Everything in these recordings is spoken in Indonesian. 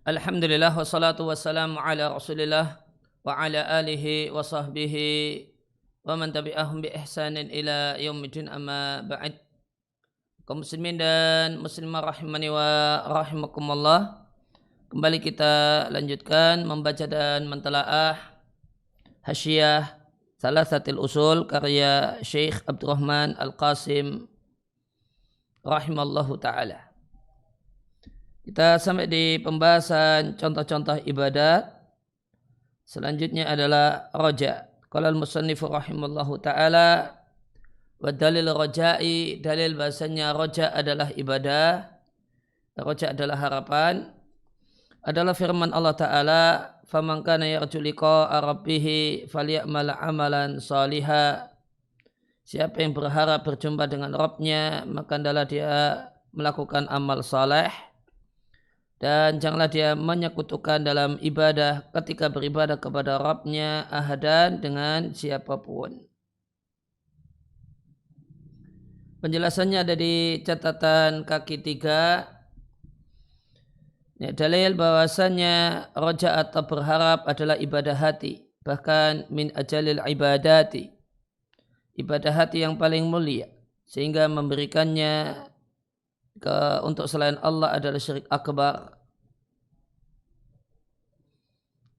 Alhamdulillah wassalatu wassalamu ala Rasulillah wa ala alihi wa sahbihi wa man tabi'ahum bi ihsanin ila yaumiddin amma ba'd. Kaum muslimin dan muslimah rahimani wa rahimakumullah. Kembali kita lanjutkan membaca dan mentelaah Hasyiah Thalathatil Usul karya Syekh Abdurrahman Al-Qasim rahimallahu taala. Kita sampai di pembahasan contoh-contoh ibadat. Selanjutnya adalah roja. Qala al-musannifu rahimallahu ta'ala wa dalil roja'i, dalil bahasanya roja adalah ibadah, roja adalah harapan, adalah firman Allah Ta'ala, faman kana yarju liqa'a rabbih falya'mal amalan salihah. Siapa yang berharap berjumpa dengan Rabbnya, maka hendaklah dia melakukan amal saleh. Dan janganlah dia menyekutukan dalam ibadah ketika beribadah kepada Rabbnya ahadan dengan siapapun. Penjelasannya ada di catatan kaki 3. Dalil bahwasanya roja atau berharap adalah ibadah hati. Bahkan min ajalil ibadati. Ibadah hati yang paling mulia. Sehingga memberikannya untuk selain Allah adalah syirik akbar.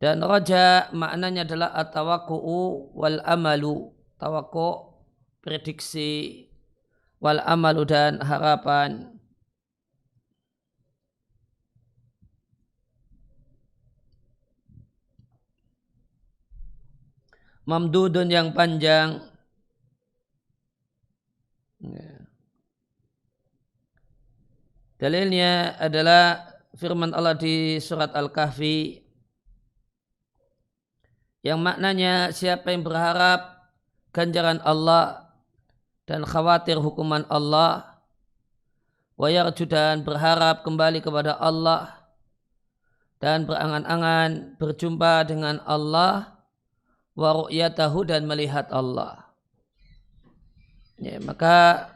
Dan roja maknanya adalah at-tawakku'u wal amalu. Tawakku' prediksi, wal amalu dan harapan. Mamdudun yang panjang. Dalilnya adalah firman Allah di surat Al-Kahfi yang maknanya siapa yang berharap ganjaran Allah dan khawatir hukuman Allah, wa yarju dan berharap kembali kepada Allah dan berangan-angan berjumpa dengan Allah, wa ru'yatahu dan melihat Allah. Ya, maka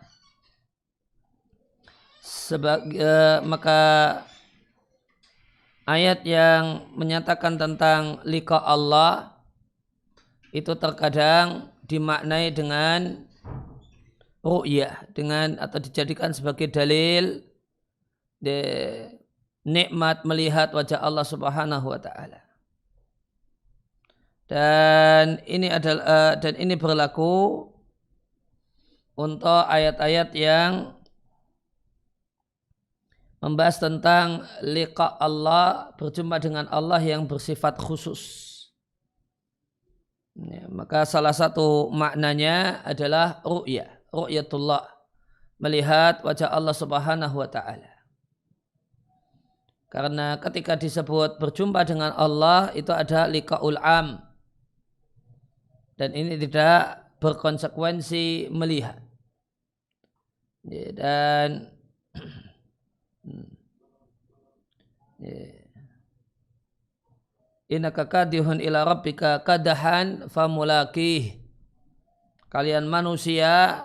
ayat yang menyatakan tentang liqa Allah itu terkadang dimaknai dengan ru'yah, dengan atau dijadikan sebagai dalil nikmat melihat wajah Allah Subhanahu wa taala. Dan ini berlaku untuk ayat-ayat yang membahas tentang liqa Allah, berjumpa dengan Allah yang bersifat khusus. Ya, maka salah satu maknanya adalah ru'yatullah, melihat wajah Allah Subhanahu wa taala. Karena ketika disebut berjumpa dengan Allah itu ada liqaul am. Dan ini tidak berkonsekuensi melihat. Ya, dan innaka kadihun ila rabbika kadahan famulakih. Kalian manusia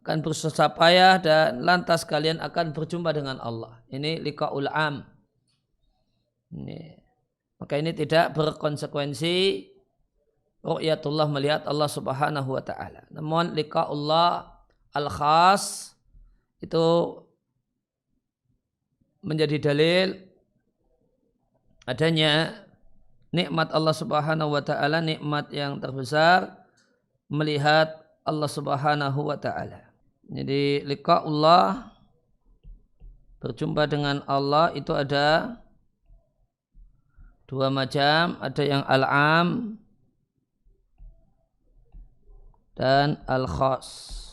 akan bersusah payah dan lantas kalian akan berjumpa dengan Allah. Ini liqaul am. Maka ini tidak berkonsekuensi ru'yatullah, melihat Allah Subhanahu wa taala. Namun liqaullah al-khas itu menjadi dalil adanya nikmat Allah Subhanahu wa taala, nikmat yang terbesar melihat Allah Subhanahu wa taala. Jadi liqaullah, berjumpa dengan Allah itu ada dua macam, ada yang al-am dan al-khas.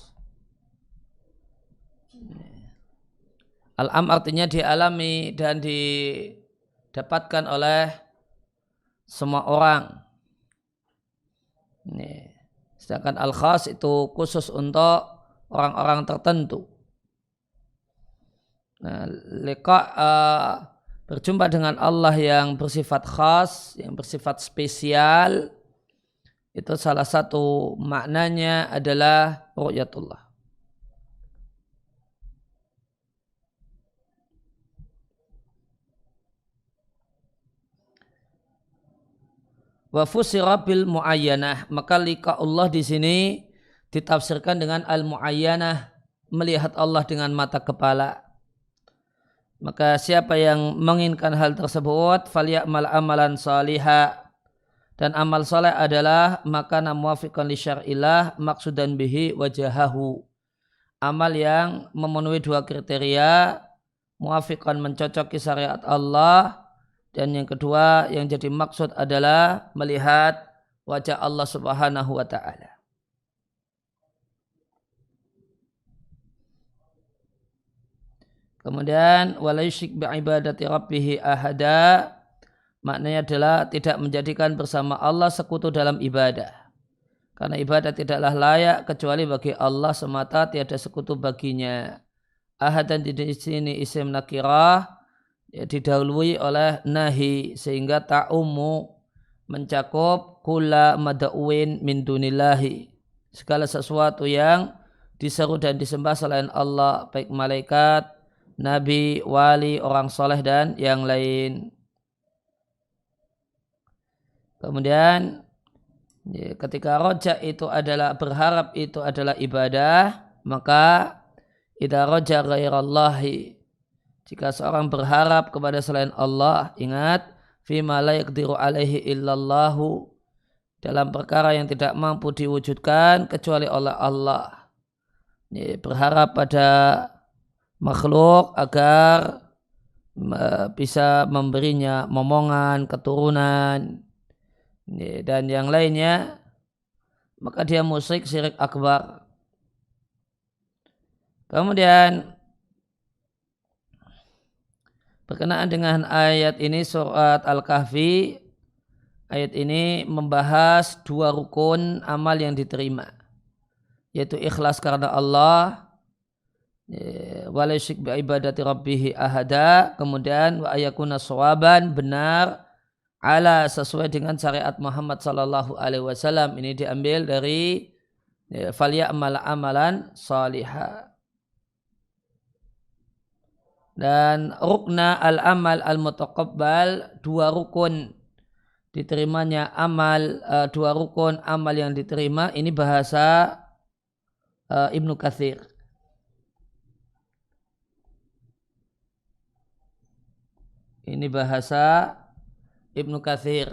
Al-am artinya dialami dan didapatkan oleh semua orang. Sedangkan al-khas itu khusus untuk orang-orang tertentu. Nah, berjumpa dengan Allah yang bersifat khas, yang bersifat spesial, itu salah satu maknanya adalah ru'yatullah. Wa fusira bil muayyanah, maka liqa Allah di sini ditafsirkan dengan al-muayyanah, melihat Allah dengan mata kepala. Maka siapa yang menginginkan hal tersebut, falyamal amalan salihah, dan amal saleh adalah makana muwafiqan li syar'illah maqsudan bihi wajahahu. Amal yang memenuhi dua kriteria, muwafiqan mencocoki syariat Allah, dan yang kedua yang jadi maksud adalah melihat wajah Allah Subhanahu wa ta'ala. Kemudian wala yusyrik bi'ibadati rabbih ahada, maknanya adalah tidak menjadikan bersama Allah sekutu dalam ibadah. Karena ibadah tidaklah layak kecuali bagi Allah semata, tiada sekutu baginya. Ahadan di sini isim nakirah, didahului oleh nahi sehingga ta'ummu mencakup kula mada'uin min dunillahi, segala sesuatu yang diseru dan disembah selain Allah, baik malaikat, nabi, wali, orang soleh dan yang lain. Kemudian ketika roja itu adalah berharap, itu adalah ibadah, maka idza roja ghairallahi, jika seorang berharap kepada selain Allah, ingat, fima la yaqdiru alaihi illallahu, dalam perkara yang tidak mampu diwujudkan kecuali oleh Allah. Berharap pada makhluk agar bisa memberinya momongan, keturunan, dan yang lainnya, maka dia musyrik syirik akbar. Kemudian berkenaan dengan ayat ini, surat Al-Kahfi, ayat ini membahas dua rukun amal yang diterima, yaitu ikhlas karena Allah, wala yusyrik bi'ibadati rabbih ahada, kemudian wa ayakuna shawaban, benar, ala, sesuai dengan syariat Muhammad sallallahu alaihi wasallam. Ini diambil dari falyamal amalan salihah. Dan rukna al-amal al-mutaqabbal, dua rukun diterimanya amal, dua rukun amal yang diterima, ini bahasa Ibnu Katsir. Ini bahasa Ibnu Katsir.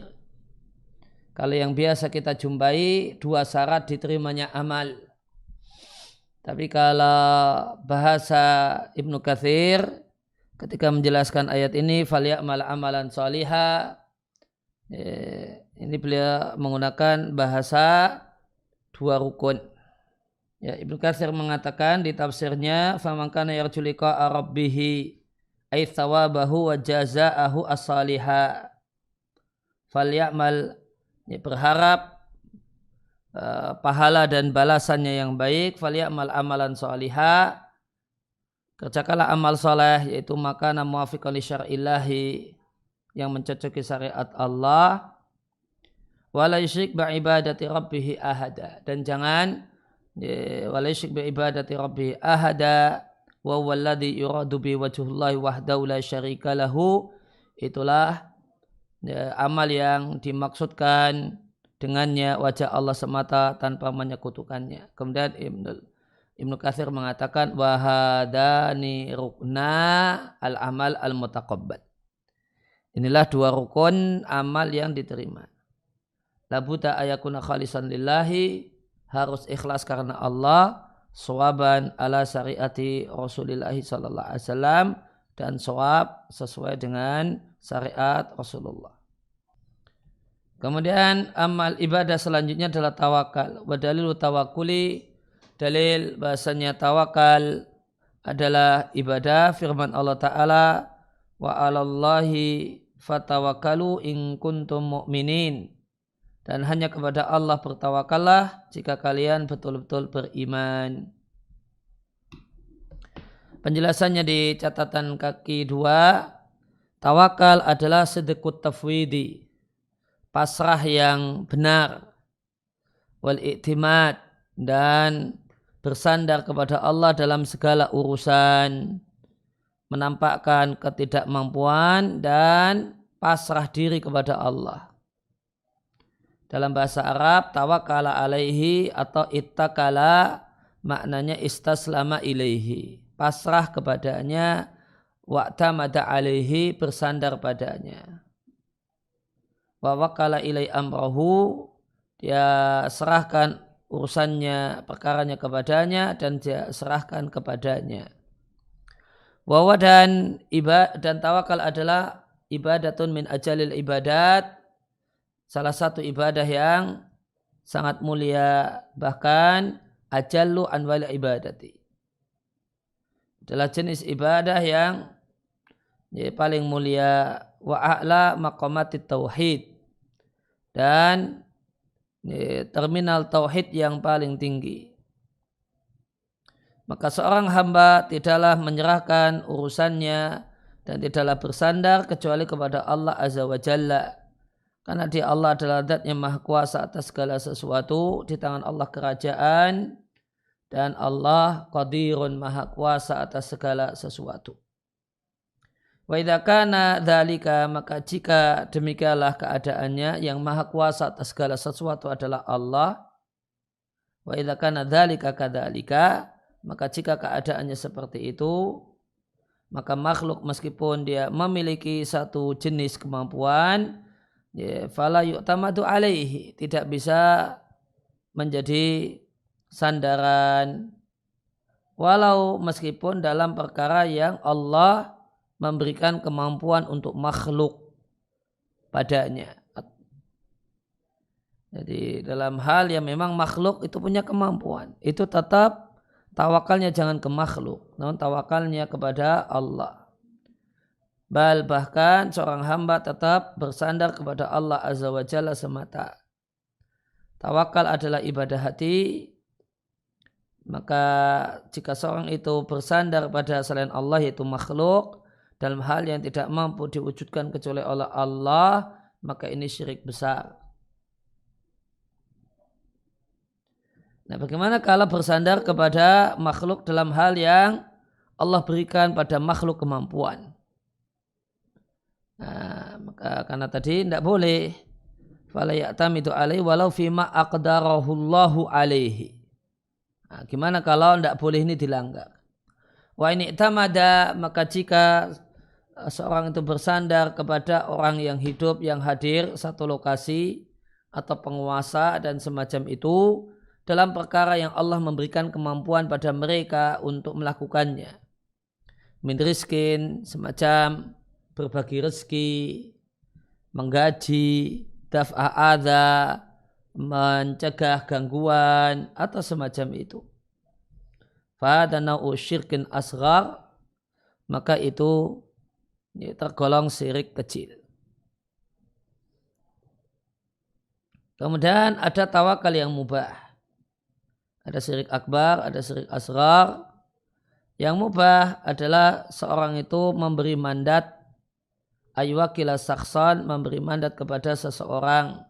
Kalau yang biasa kita jumpai dua syarat diterimanya amal. Tapi kalau bahasa Ibnu Katsir ketika menjelaskan ayat ini, falyamal amalan salihah, ini beliau menggunakan bahasa dua rukun. Ya, Ibnu Katsir mengatakan di tafsirnya, faman kana yarju liqa'a rabbih ay thawabahu wa jazaahu as-salihah, falyamal, berharap pahala dan balasannya yang baik, falyamal amalan salihah, kerjakanlah amal soleh, yaitu makana muwafiqan li syar'illahi, yang mencocoki syariat Allah, wala yusyrik bi'ibadati rabbih ahada, dan jangan wala yusyrik bi'ibadati rabbih ahada wa huwa alladhi yuradu bi wajhullahi wahdahu la syarika lahu, itulah amal yang dimaksudkan dengannya wajah Allah semata tanpa menyekutukannya. Kemudian Ibnu Katsir mengatakan wahadani rukna al-amal al-mutaqabbal. Inilah dua rukun amal yang diterima. Labuta ayakuna khalisan lillahi, harus ikhlas karena Allah, shawaban ala syariati Rasulillah sallallahu alaihi wasallam, dan shawab sesuai dengan syariat Rasulullah. Kemudian amal ibadah selanjutnya adalah tawakal. Wa dalilu tawakkuli, dalil bahasanya tawakal adalah ibadah, firman Allah Ta'ala, wa 'alallahi fatawakkalu in kuntum mu'minin, dan hanya kepada Allah bertawakallah jika kalian betul-betul beriman. Penjelasannya di catatan kaki 2, tawakal adalah sidqut tafwidi, pasrah yang benar, wal i'timad, dan bersandar kepada Allah dalam segala urusan, menampakkan ketidakmampuan dan pasrah diri kepada Allah. Dalam bahasa Arab, tawakala alaihi atau ittakala maknanya istaslama ilaihi. Pasrah kepadanya, wa'tamada alaihi, bersandar padanya. Wa wakala ilai amrahu, dia serahkan urusannya, perkaranya kepadanya dan dia serahkan kepadanya. Wawa dan tawakal adalah ibadatun min ajalil ibadat, salah satu ibadah yang sangat mulia, bahkan ajallu anwal ibadati. Adalah jenis ibadah yang paling mulia, wa a'la maqamatit tauhid, dan terminal tauhid yang paling tinggi. Maka seorang hamba tidaklah menyerahkan urusannya dan tidaklah bersandar kecuali kepada Allah Azza wa Jalla. Karena dia Allah adalah zat yang maha kuasa atas segala sesuatu, di tangan Allah kerajaan, dan Allah qadirun, maha kuasa atas segala sesuatu. Wa idza kana dzalika, maka jika demikianlah keadaannya, yang maha kuasa atas segala sesuatu adalah Allah. Wa idza kana dzalika kadzalika, maka jika keadaannya seperti itu, maka makhluk meskipun dia memiliki satu jenis kemampuan, fala yu'tamadu alaihi, tidak bisa menjadi sandaran, walau meskipun dalam perkara yang Allah memberikan kemampuan untuk makhluk padanya. Jadi dalam hal yang memang makhluk itu punya kemampuan, itu tetap tawakalnya jangan ke makhluk, namun tawakalnya kepada Allah. Bahkan seorang hamba tetap bersandar kepada Allah Azza wa Jalla semata. Tawakal adalah ibadah hati. Maka jika seorang itu bersandar pada selain Allah, yaitu makhluk, dalam hal yang tidak mampu diwujudkan kecuali oleh Allah, maka ini syirik besar. Nah, bagaimana kalau bersandar kepada makhluk dalam hal yang Allah berikan pada makhluk kemampuan? Nah, maka karena tadi tidak boleh, fala ya'tamidu alaihi walau fima aqdarahullahu alaihi. Nah, gimana kalau tidak boleh ini dilanggar? Wa ini tamada, maka jika seorang itu bersandar kepada orang yang hidup, yang hadir satu lokasi atau penguasa dan semacam itu, dalam perkara yang Allah memberikan kemampuan pada mereka untuk melakukannya, min rizkin, semacam berbagi rezeki, menggaji, daf'a adza, mencegah gangguan atau semacam itu. Fahadha nau'u syirkin asghar, maka itu tergolong syirik kecil. Kemudian ada tawakal yang mubah. Ada syirik akbar, ada syirik asghar. Yang mubah adalah seorang itu memberi mandat, aywakila saksan, memberi mandat kepada seseorang,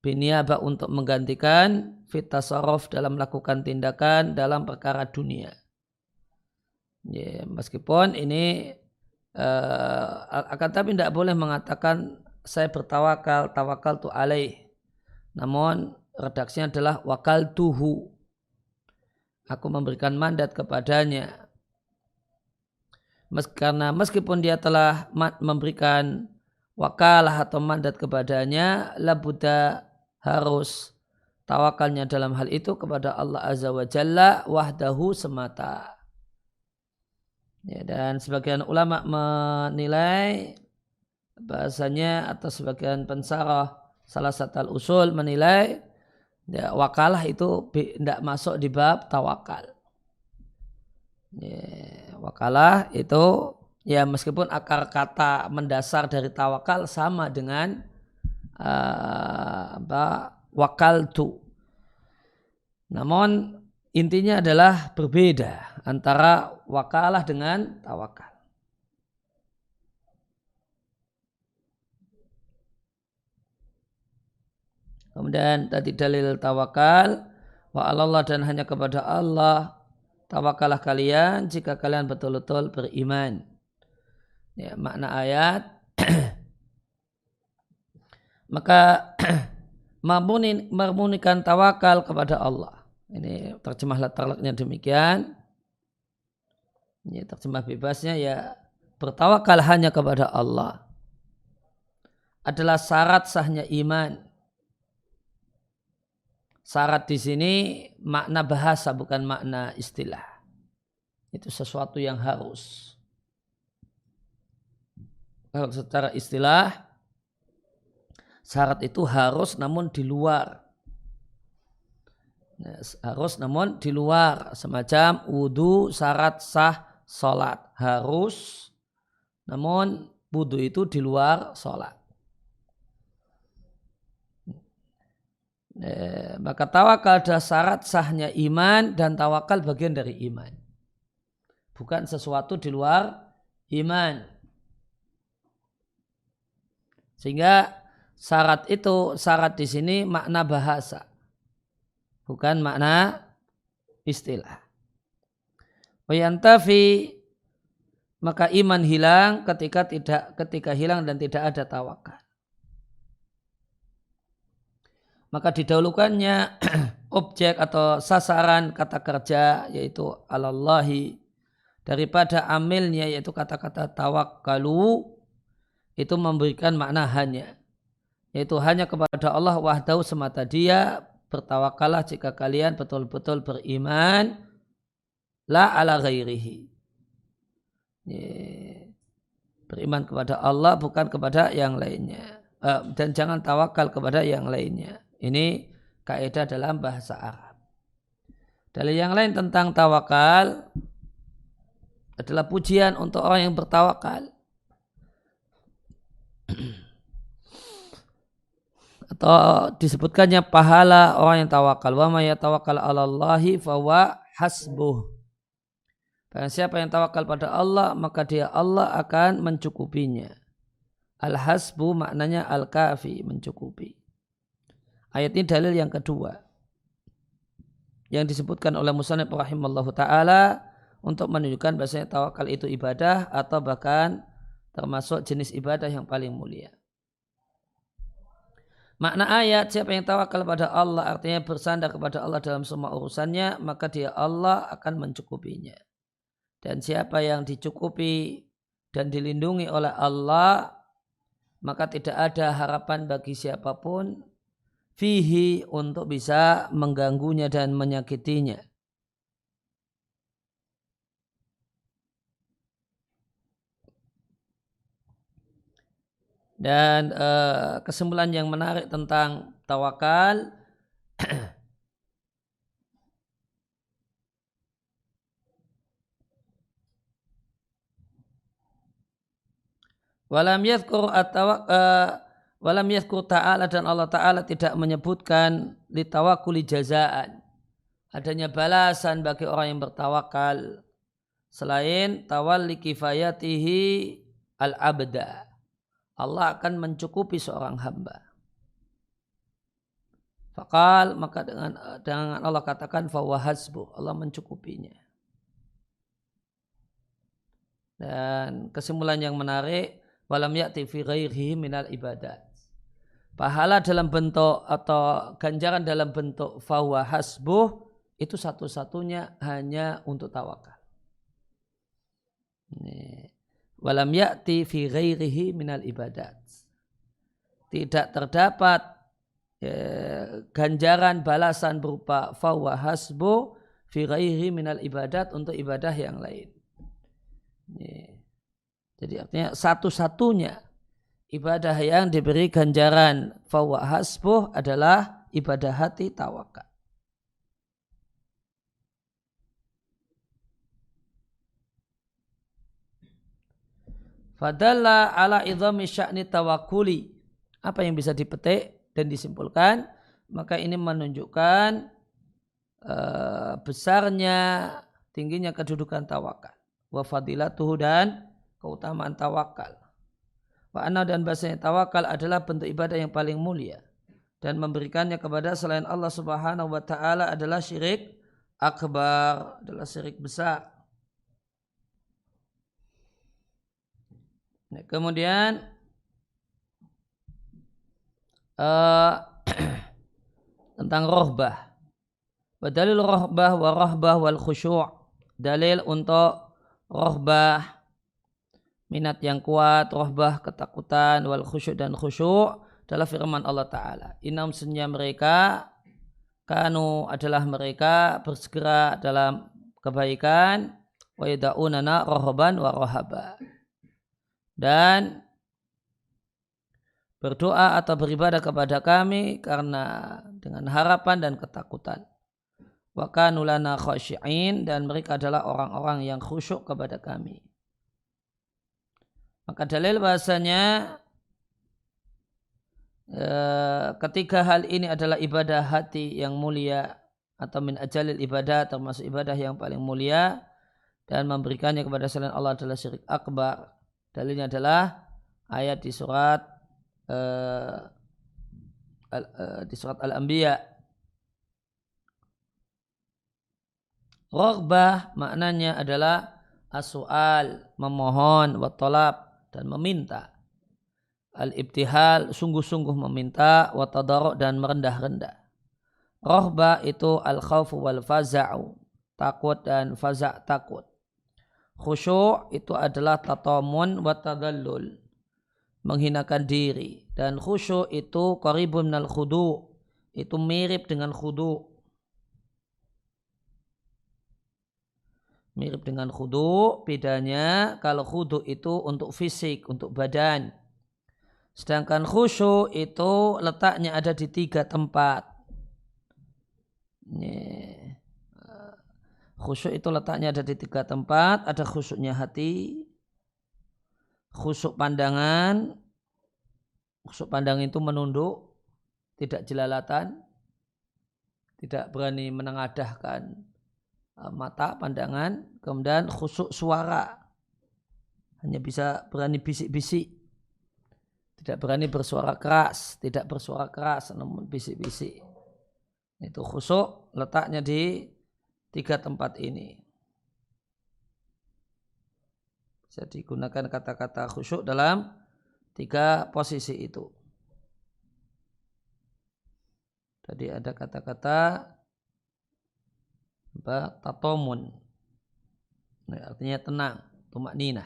biniyabah, untuk menggantikan fit tasarruf, dalam melakukan tindakan dalam perkara dunia. Ya, meskipun ini akan tapi tidak boleh mengatakan saya bertawakal, tawakal tu alaih. Namun redaksinya adalah wakal tuhu, aku memberikan mandat kepadanya. Karena meskipun dia telah memberikan wakalah atau mandat kepadanya, labuda, harus tawakalnya dalam hal itu kepada Allah Azza wa Jalla wahdahu semata. Ya, dan sebagian ulama menilai bahasanya, atau sebagian pensarah salah satu usul menilai, ya, wakalah itu tidak masuk di bab tawakal. Ya, wakalah itu ya meskipun akar kata mendasar dari tawakal sama dengan wakaltu, namun intinya adalah berbeda antara wakalah dengan tawakal. Kemudian tadi dalil tawakal, wa Allah, dan hanya kepada Allah tawakalah kalian jika kalian betul-betul beriman. Ya, makna ayat maka memurnikan tawakal kepada Allah. Ini terjemah latarnya demikian. Ini terjemah bebasnya ya, bertawakal hanya kepada Allah adalah syarat sahnya iman. Syarat di sini makna bahasa bukan makna istilah. Itu sesuatu yang harus. Kalau secara istilah syarat itu harus namun di luar. Harus namun di luar, semacam wudu syarat sah sholat, harus namun wudu itu di luar sholat. Maka tawakal adalah syarat sahnya iman, dan tawakal bagian dari iman, bukan sesuatu di luar iman. Sehingga syarat itu, syarat di sini makna bahasa, bukan makna istilah. Wayantafi, maka iman hilang ketika hilang dan tidak ada tawakal. Maka didahulukannya objek atau sasaran kata kerja yaitu alallahi daripada amilnya yaitu kata-kata tawakkalu, itu memberikan makna hanya, yaitu hanya kepada Allah wahdahu semata Dia. Bertawakallah jika kalian betul-betul beriman, la ala ghairihi, beriman kepada Allah bukan kepada yang lainnya, dan jangan tawakal kepada yang lainnya. Ini kaidah dalam bahasa Arab. Dalil yang lain tentang tawakal adalah pujian untuk orang yang bertawakal. Atau disebutkannya pahala orang yang tawakal. Wa may yatawakkal 'alallahi fahuwa hasbuh. Barang siapa yang tawakal pada Allah, maka dia Allah akan mencukupinya. Al-hasbu maknanya al-kafi, mencukupi. Ayat ini dalil yang kedua yang disebutkan oleh musannif rahimallahu ta'ala untuk menunjukkan bahasanya tawakal itu ibadah atau bahkan termasuk jenis ibadah yang paling mulia. Makna ayat, siapa yang tawakal pada Allah artinya bersandar kepada Allah dalam semua urusannya, maka dia Allah akan mencukupinya. Dan siapa yang dicukupi dan dilindungi oleh Allah, maka tidak ada harapan bagi siapapun fihi untuk bisa mengganggunya dan menyakitinya. Dan kesimpulan yang menarik tentang tawakal walam yadhkur ta'ala, dan Allah Ta'ala tidak menyebutkan li tawakkuli jazaan, adanya balasan bagi orang yang bertawakal selain tawalli kifayatihi al-abda, Allah akan mencukupi seorang hamba. Faqal, maka dengan Allah katakan fahuwa hasbuh, Allah mencukupinya. Dan kesimpulan yang menarik, walam ya'ti fi ghairihi minal ibadat, pahala dalam bentuk atau ganjaran dalam bentuk fahuwa hasbuh itu satu-satunya hanya untuk tawakal. Walam ya'ti fi ghairihi minal ibadat, tidak terdapat ganjaran balasan berupa fahuwa hasbuh fi ghairihi minal ibadat untuk ibadah yang lain. Jadi artinya satu-satunya ibadah yang diberi ganjaran fahuwa hasbuh adalah ibadah hati tawakal. Fadalla ala idhami sya'ni tawakkuli. Apa yang bisa dipetik dan disimpulkan? Maka ini menunjukkan besarnya, tingginya kedudukan tawakal. Wa fadilatuhu, dan keutamaan tawakal. Wa anna, dan bahasanya tawakal adalah bentuk ibadah yang paling mulia. Dan memberikannya kepada selain Allah Subhanahu wa ta'ala adalah syirik akbar, adalah syirik besar. Kemudian tentang rohbah. Dalil rohbah wa rohbah wal khusyuk. Dalil untuk rohbah, minat yang kuat, rohbah ketakutan, wal khusyuk dan khusyuk adalah firman Allah Ta'ala. Innahum sesungguhnya mereka, kanu adalah mereka bersegera dalam kebaikan, wa yada'unana rohban wa rohaba. Dan berdoa atau beribadah kepada kami karena dengan harapan dan ketakutan. Wa kanu lana khasyi'in, dan mereka adalah orang-orang yang khusyuk kepada kami. Maka dalil bahasanya ketiga hal ini adalah ibadah hati yang mulia atau min ajalil ibadah, termasuk ibadah yang paling mulia, dan memberikannya kepada selain Allah adalah syirik akbar. Dalilnya adalah ayat di surat Al-Anbiya. Raghbah maknanya adalah as-su'al, memohon, wa talab, dan meminta. Al-ibtihal, sungguh-sungguh meminta, wa tadarru', dan merendah-rendah. Raghbah itu al-khawfu wal faza'u, takut dan faza' takut. Khusyuk itu adalah tatamun wa tadallul, menghinakan diri. Dan khusyuk itu qaribun minal khudu', itu mirip dengan khudu'. Mirip dengan khudu', bedanya kalau khudu' itu untuk fisik, untuk badan. Sedangkan khusyuk itu letaknya ada di 3 tempat. Khusyuk itu letaknya ada di 3 tempat. Ada khusyuknya hati, khusyuk pandangan. Khusyuk pandang itu menunduk, tidak jelalatan, tidak berani menengadahkan mata, pandangan. Kemudian khusyuk suara, hanya bisa berani bisik-bisik, tidak berani bersuara keras, tidak bersuara keras namun bisik-bisik. Itu khusyuk, letaknya di 3 tempat ini. Bisa digunakan kata-kata khusyuk dalam 3 posisi itu. Tadi ada kata-kata tatomun, artinya tenang, tumakninah.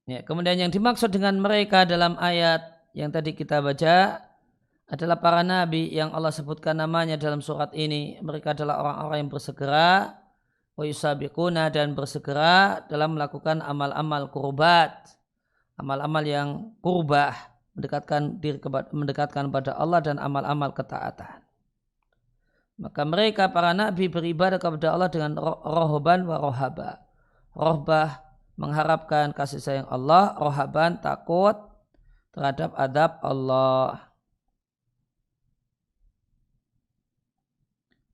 Ya, kemudian yang dimaksud dengan mereka dalam ayat yang tadi kita baca adalah para nabi yang Allah sebutkan namanya dalam surat ini. Mereka adalah orang-orang yang bersegera wa yusabiquna, dan bersegera dalam melakukan amal-amal qurbat, amal-amal yang qurbah, mendekatkan pada Allah, dan amal-amal ketaatan. Maka mereka para nabi beribadah kepada Allah dengan rohban wa rohaba. Rohbah mengharapkan kasih sayang Allah, rohaban takut terhadap adab Allah.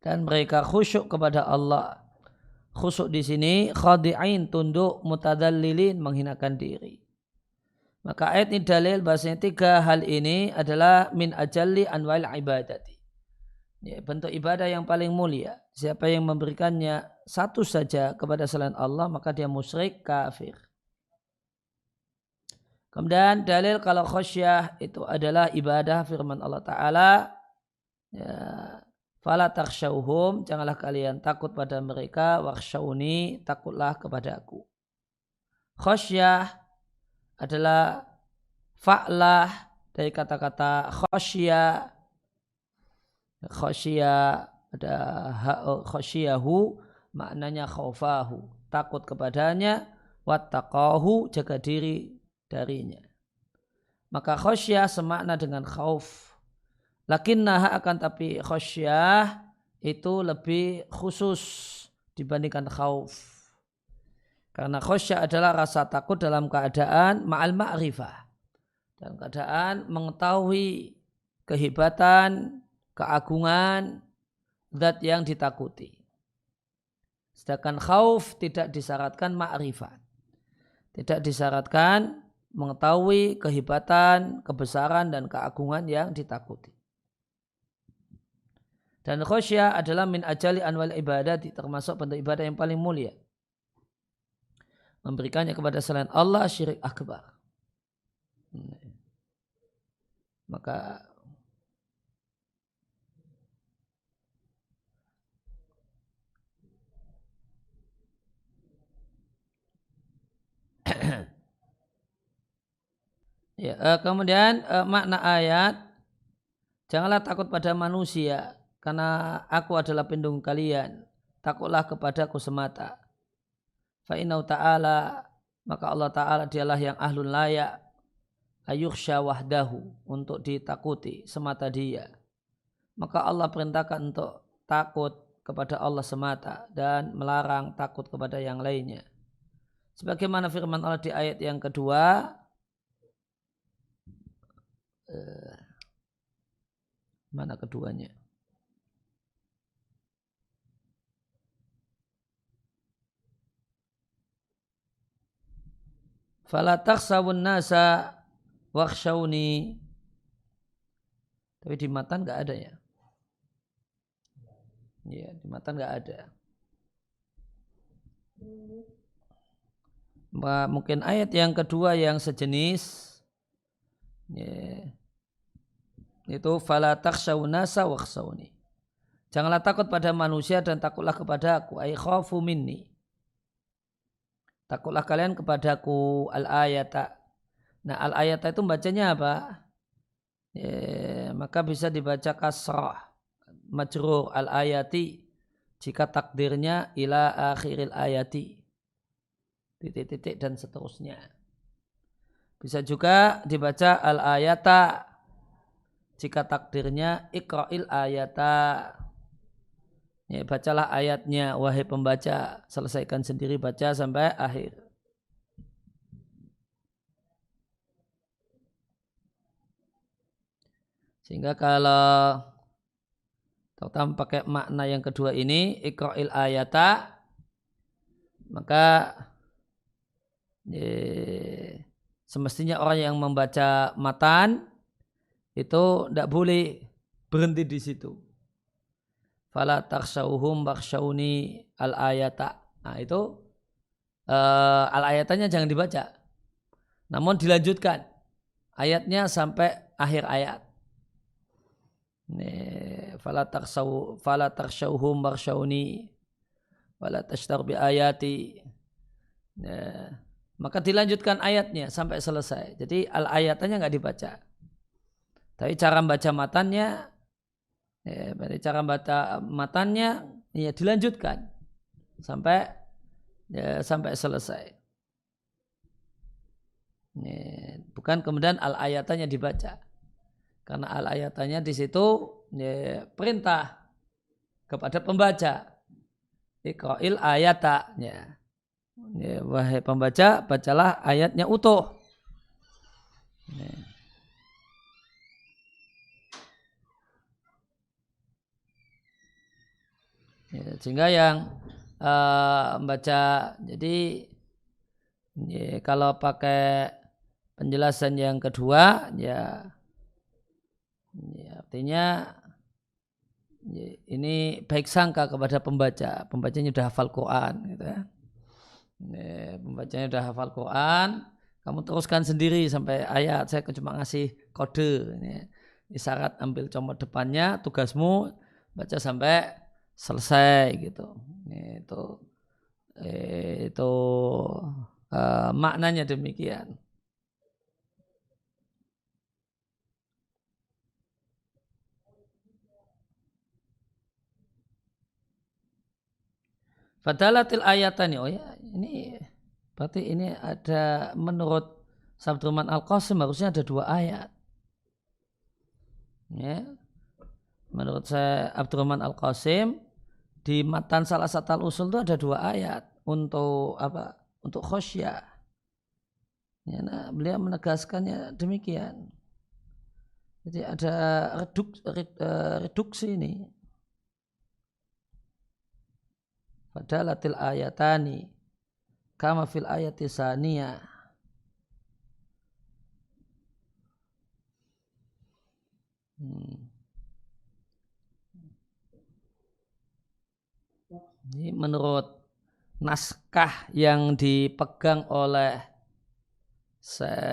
Dan mereka khusyuk kepada Allah. Khusyuk di sini khadi'in, tunduk, mutadallilin, menghinakan diri. Maka ayat ini dalil bahasanya 3 hal ini adalah min ajalli anwa'il ibadati. Ya, bentuk ibadah yang paling mulia. Siapa yang memberikannya satu saja kepada selain Allah, maka dia musyrik, kafir. Kemudian dalil kalau khasyah itu adalah ibadah firman Allah Ta'ala, ya, fala takhshawhum, janganlah kalian takut pada mereka, wakhshawni, takutlah kepada aku. Khasyah adalah fa'lah dari kata-kata khasyah. Khasyah ada khasyiyahu, maknanya khaufahu, takut kepadanya, wattaqahu, jaga diri darinya. Maka khasyah semakna dengan khauf. Lakinnaha, akan tapi khasyah itu lebih khusus dibandingkan khauf. Karena khasyah adalah rasa takut dalam keadaan ma'al ma'rifah, dalam keadaan mengetahui kehebatan, keagungan zat yang ditakuti. Sedangkan khauf tidak disyaratkan ma'rifat, tidak disyaratkan mengetahui kehebatan, kebesaran, dan keagungan yang ditakuti. Dan khasyah adalah min ajali anwal ibadah, termasuk bentuk ibadah yang paling mulia. Memberikannya kepada selain Allah syirik akbar. Maka Ya, kemudian makna ayat, janganlah takut pada manusia karena aku adalah pelindung kalian. Takutlah kepadaku semata. Fa'inau ta'ala, maka Allah Ta'ala dialah yang ahlun layak ayukhsya wahdahu, untuk ditakuti semata dia. Maka Allah perintahkan untuk takut kepada Allah semata dan melarang takut kepada yang lainnya. Sebagaimana firman Allah di ayat yang kedua, mana keduanya? Fala takhshawun nasa wakhshawni. Tapi di matan enggak ada ya. Ya, di matan enggak ada. Mungkin ayat yang kedua yang sejenis, ya, itu fala takhshawun nasa wakhshawni. Janganlah takut pada manusia dan takutlah kepada aku. Ay khafu minni. Takutlah kalian kepadaku. Al-ayata. Nah, al-ayata itu bacanya apa? Maka bisa dibaca kasrah. Majrur al-ayati. Jika takdirnya ila akhiril ayati. Titik-titik dan seterusnya. Bisa juga dibaca al-ayata. Jika takdirnya ikra'il ayata. Ya, bacalah ayatnya, wahai pembaca, selesaikan sendiri baca sampai akhir. Sehingga kalau terutama pakai makna yang kedua ini, ikra'il ayata, maka semestinya orang yang membaca matan itu tidak boleh berhenti di situ. Fala takhshawhum bakhshawni al-ayata. Nah itu al-ayatanya jangan dibaca. Namun dilanjutkan ayatnya sampai akhir ayat. Fala takhshawhum bakhshawni wala tashtar bi ayati. Maka dilanjutkan ayatnya sampai selesai. Jadi al-ayatanya enggak dibaca. Tapi cara baca matannya, ya dilanjutkan sampai selesai. Bukan kemudian al-ayatannya dibaca, karena al-ayatannya di situ perintah kepada pembaca, iqra'il ayata, wahai pembaca bacalah ayatnya utuh. Sehingga yang membaca, jadi kalau pakai penjelasan yang kedua, ya artinya ini baik sangka kepada pembaca. Pembacanya sudah hafal Quran, gitu ya. Pembacanya sudah hafal Quran, kamu teruskan sendiri sampai ayat. Saya cuma ngasih kode. Ini syarat ambil comot depannya, tugasmu baca sampai selesai gitu. Itu maknanya demikian. Fadalatil ayatani, oh ya, ini berarti ini ada menurut Sabdurrahman Al-Qasim harusnya ada 2 ayat. Ya. Menurut saya Abdurrahman Al-Qasim di matan salah satu al-usul itu ada 2 ayat untuk apa? Untuk khosyah. Ya, nah, beliau menegaskannya demikian. Jadi ada reduksi ini. Fadalatil ayatani kama fil ayati saniyah. Ini menurut naskah yang dipegang oleh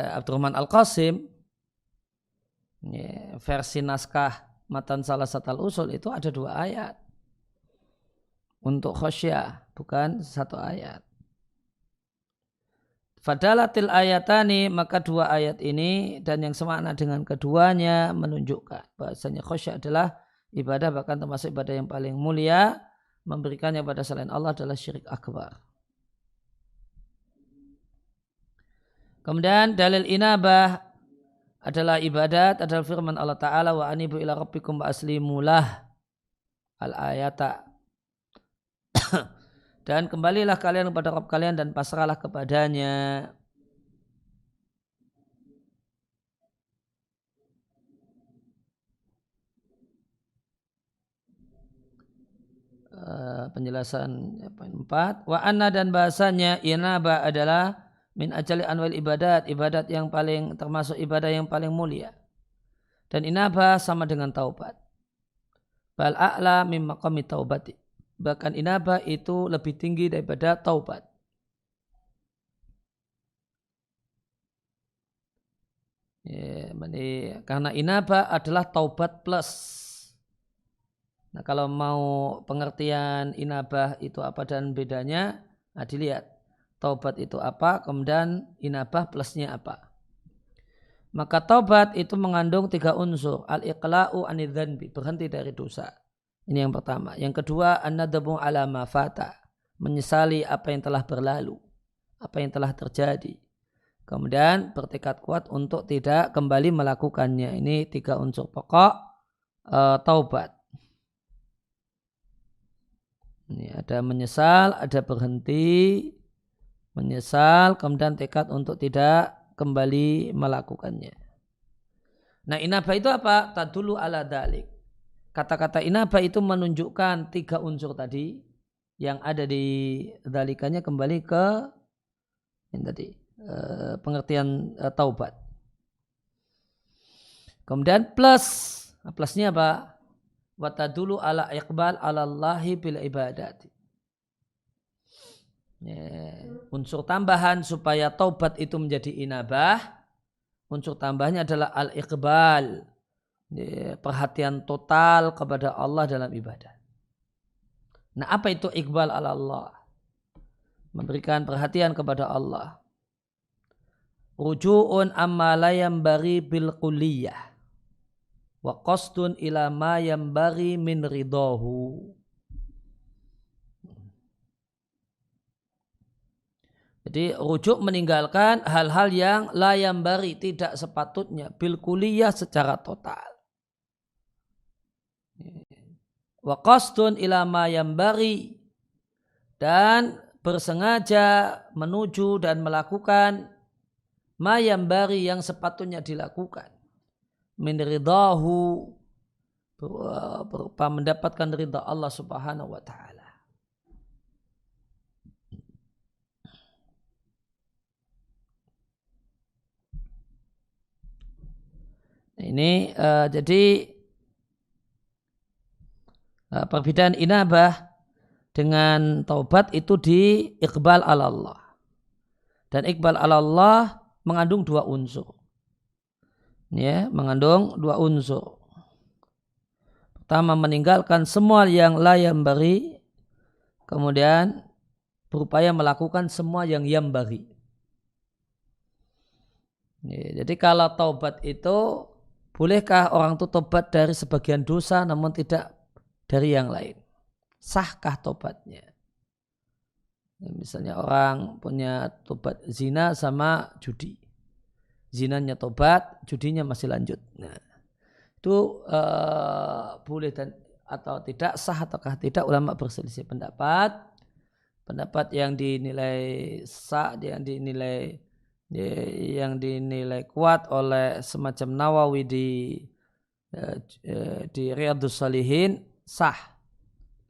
Abdurrahman Al-Qasim, versi naskah matan salah satu al-usul itu ada 2 ayat untuk khosyah, bukan 1 ayat. Fadalatil ayatani, maka dua ayat ini dan yang semakna dengan keduanya menunjukkan bahasanya khusyuk adalah ibadah, bahkan termasuk ibadah yang paling mulia. Memberikannya pada selain Allah adalah syirik akbar. Kemudian dalil inabah adalah ibadat, adalah firman Allah Ta'ala wa anibu ila rabbikum wa aslimulah al-ayata. Dan kembalilah kalian kepada Rabb kalian dan pasrahlah kepadanya. Penjelasan poin 4. Wa anna, dan bahasanya inabah adalah min ajali anwal ibadat, ibadat yang paling termasuk ibadah yang paling mulia. Dan inabah sama dengan taubat. Bal a'la min maqami taubati. Bahkan inabah itu lebih tinggi daripada taubat. Ya, karena inabah adalah taubat plus. Nah, kalau mau pengertian inabah itu apa dan bedanya, nah dilihat taubat itu apa, kemudian inabah plusnya apa. Maka taubat itu mengandung 3 unsur, al-iqla'u anidhanbi, berhenti dari dosa. Ini yang pertama. Yang kedua, an-nadamu ala ma fata, menyesali apa yang telah berlalu, apa yang telah terjadi. Kemudian bertekad kuat untuk tidak kembali melakukannya. Ini 3 unsur pokok taubat. Ini ada menyesal, ada berhenti, menyesal, kemudian tekad untuk tidak kembali melakukannya. Nah, inabah itu apa? Tadulu ala dalik. Kata-kata inabah itu menunjukkan 3 unsur tadi yang ada di dalikannya, kembali ke yang tadi pengertian taubat. Kemudian plusnya apa? Wa tadulu ala iqbal ala Allahi bil ibadati. Unsur tambahan supaya taubat itu menjadi inabah, unsur tambahnya adalah al-iqbal, perhatian total kepada Allah dalam ibadah. Nah, apa itu iqbal ala Allah? Memberikan perhatian kepada Allah. Ruju'un amma la yambari bil kulliyah wa qasdun ila ma yambari min ridahu. Jadi rujuk meninggalkan hal-hal yang la yambari, tidak sepatutnya, bil kulliyah secara total. Wa qasdun ila ma yambari, dan bersengaja menuju dan melakukan ma yambari, yang sepatutnya dilakukan, min ridahu, berupa mendapatkan ridha Allah Subhanahu wa taala. Ini jadi perbedaan inabah dengan taubat itu di iqbal ala Allah. Dan iqbal ala Allah mengandung 2 unsur. Ya, mengandung 2 unsur. Pertama, meninggalkan semua yang la yambari, kemudian berupaya melakukan semua yang yambari. Ya, jadi kalau taubat itu, bolehkah orang itu taubat dari sebagian dosa namun tidak dari yang lain? Sahkah tobatnya? Misalnya orang punya tobat zina sama judi. Zinanya tobat, judinya masih lanjut. Nah, itu boleh dan atau tidak, sah ataukah tidak, ulama berselisih pendapat. Pendapat yang dinilai sah, yang dinilai kuat oleh semacam Nawawi di Riyadhus Shalihin, sah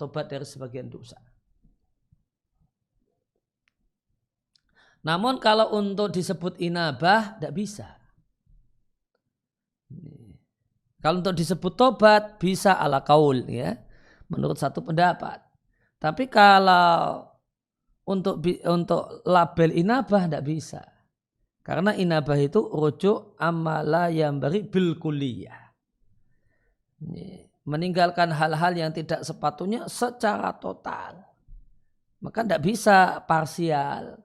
tobat dari sebagian dosa. Namun kalau untuk disebut inabah tidak bisa. Kalau untuk disebut tobat bisa ala kaul, ya, menurut satu pendapat. Tapi kalau untuk label inabah tidak bisa. Karena inabah itu rujuk amala yang bari bil kulliyah. Meninggalkan hal-hal yang tidak sepatutnya secara total. Maka tidak bisa parsial.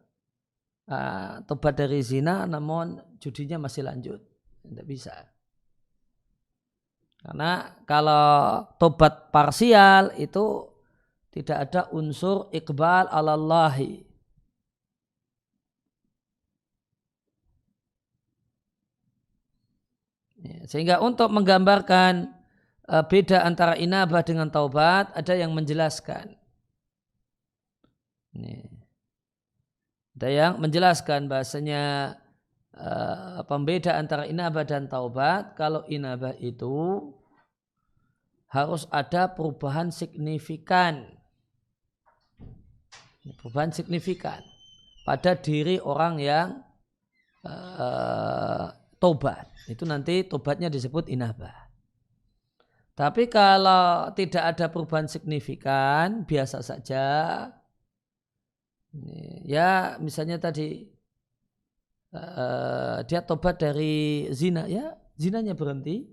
tobat dari zina namun judinya masih lanjut. Tidak bisa. Karena kalau tobat parsial itu tidak ada unsur iqbal alallahi. Sehingga untuk menggambarkan beda antara inabah dengan taubat ada yang menjelaskan. Ada yang menjelaskan bahasanya pembeda antara inabah dan taubat. Kalau inabah itu harus ada perubahan signifikan. Perubahan signifikan pada diri orang yang taubat. Itu nanti taubatnya disebut inabah. Tapi kalau tidak ada perubahan signifikan, biasa saja. Ya misalnya tadi dia tobat dari zina, ya zinanya berhenti,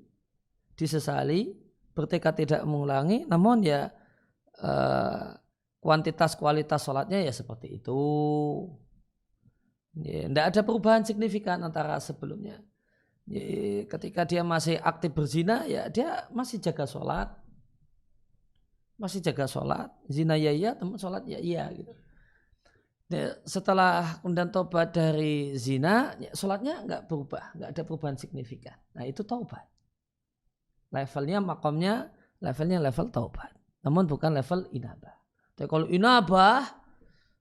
disesali, bertekad tidak mengulangi, namun ya kuantitas kualitas sholatnya ya seperti itu. Tidak ada perubahan signifikan antara sebelumnya. Ketika dia masih aktif berzina, ya dia masih jaga sholat, zina ya iya, teman sholat ya iya gitu. Setelah kemudian taubat dari zina, sholatnya nggak berubah, nggak ada perubahan signifikan. Nah itu taubat. Levelnya, makomnya, levelnya level taubat. Namun bukan level inabah. Tapi kalau inabah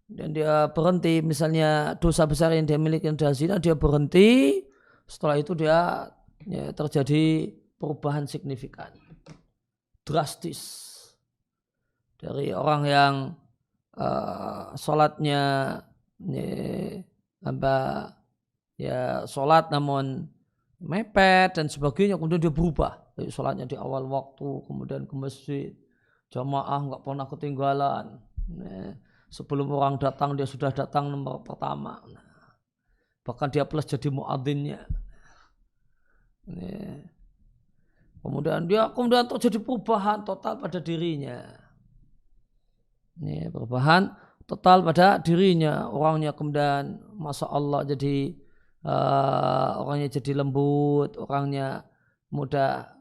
dan dia berhenti, misalnya dosa besar yang dia miliki adalah zina, dia berhenti. Setelah itu dia terjadi perubahan signifikan, drastis dari orang yang sholatnya sholat namun mepet dan sebagainya, kemudian dia berubah. Jadi sholatnya di awal waktu, kemudian ke masjid, jamaah nggak pernah ketinggalan. Sebelum orang datang dia sudah datang nomor pertama. Bahkan dia plus jadi muadzinnya. Kemudian terjadi perubahan total pada dirinya. Perubahan total pada dirinya, orangnya kemudian masya Allah jadi orangnya jadi lembut, orangnya mudah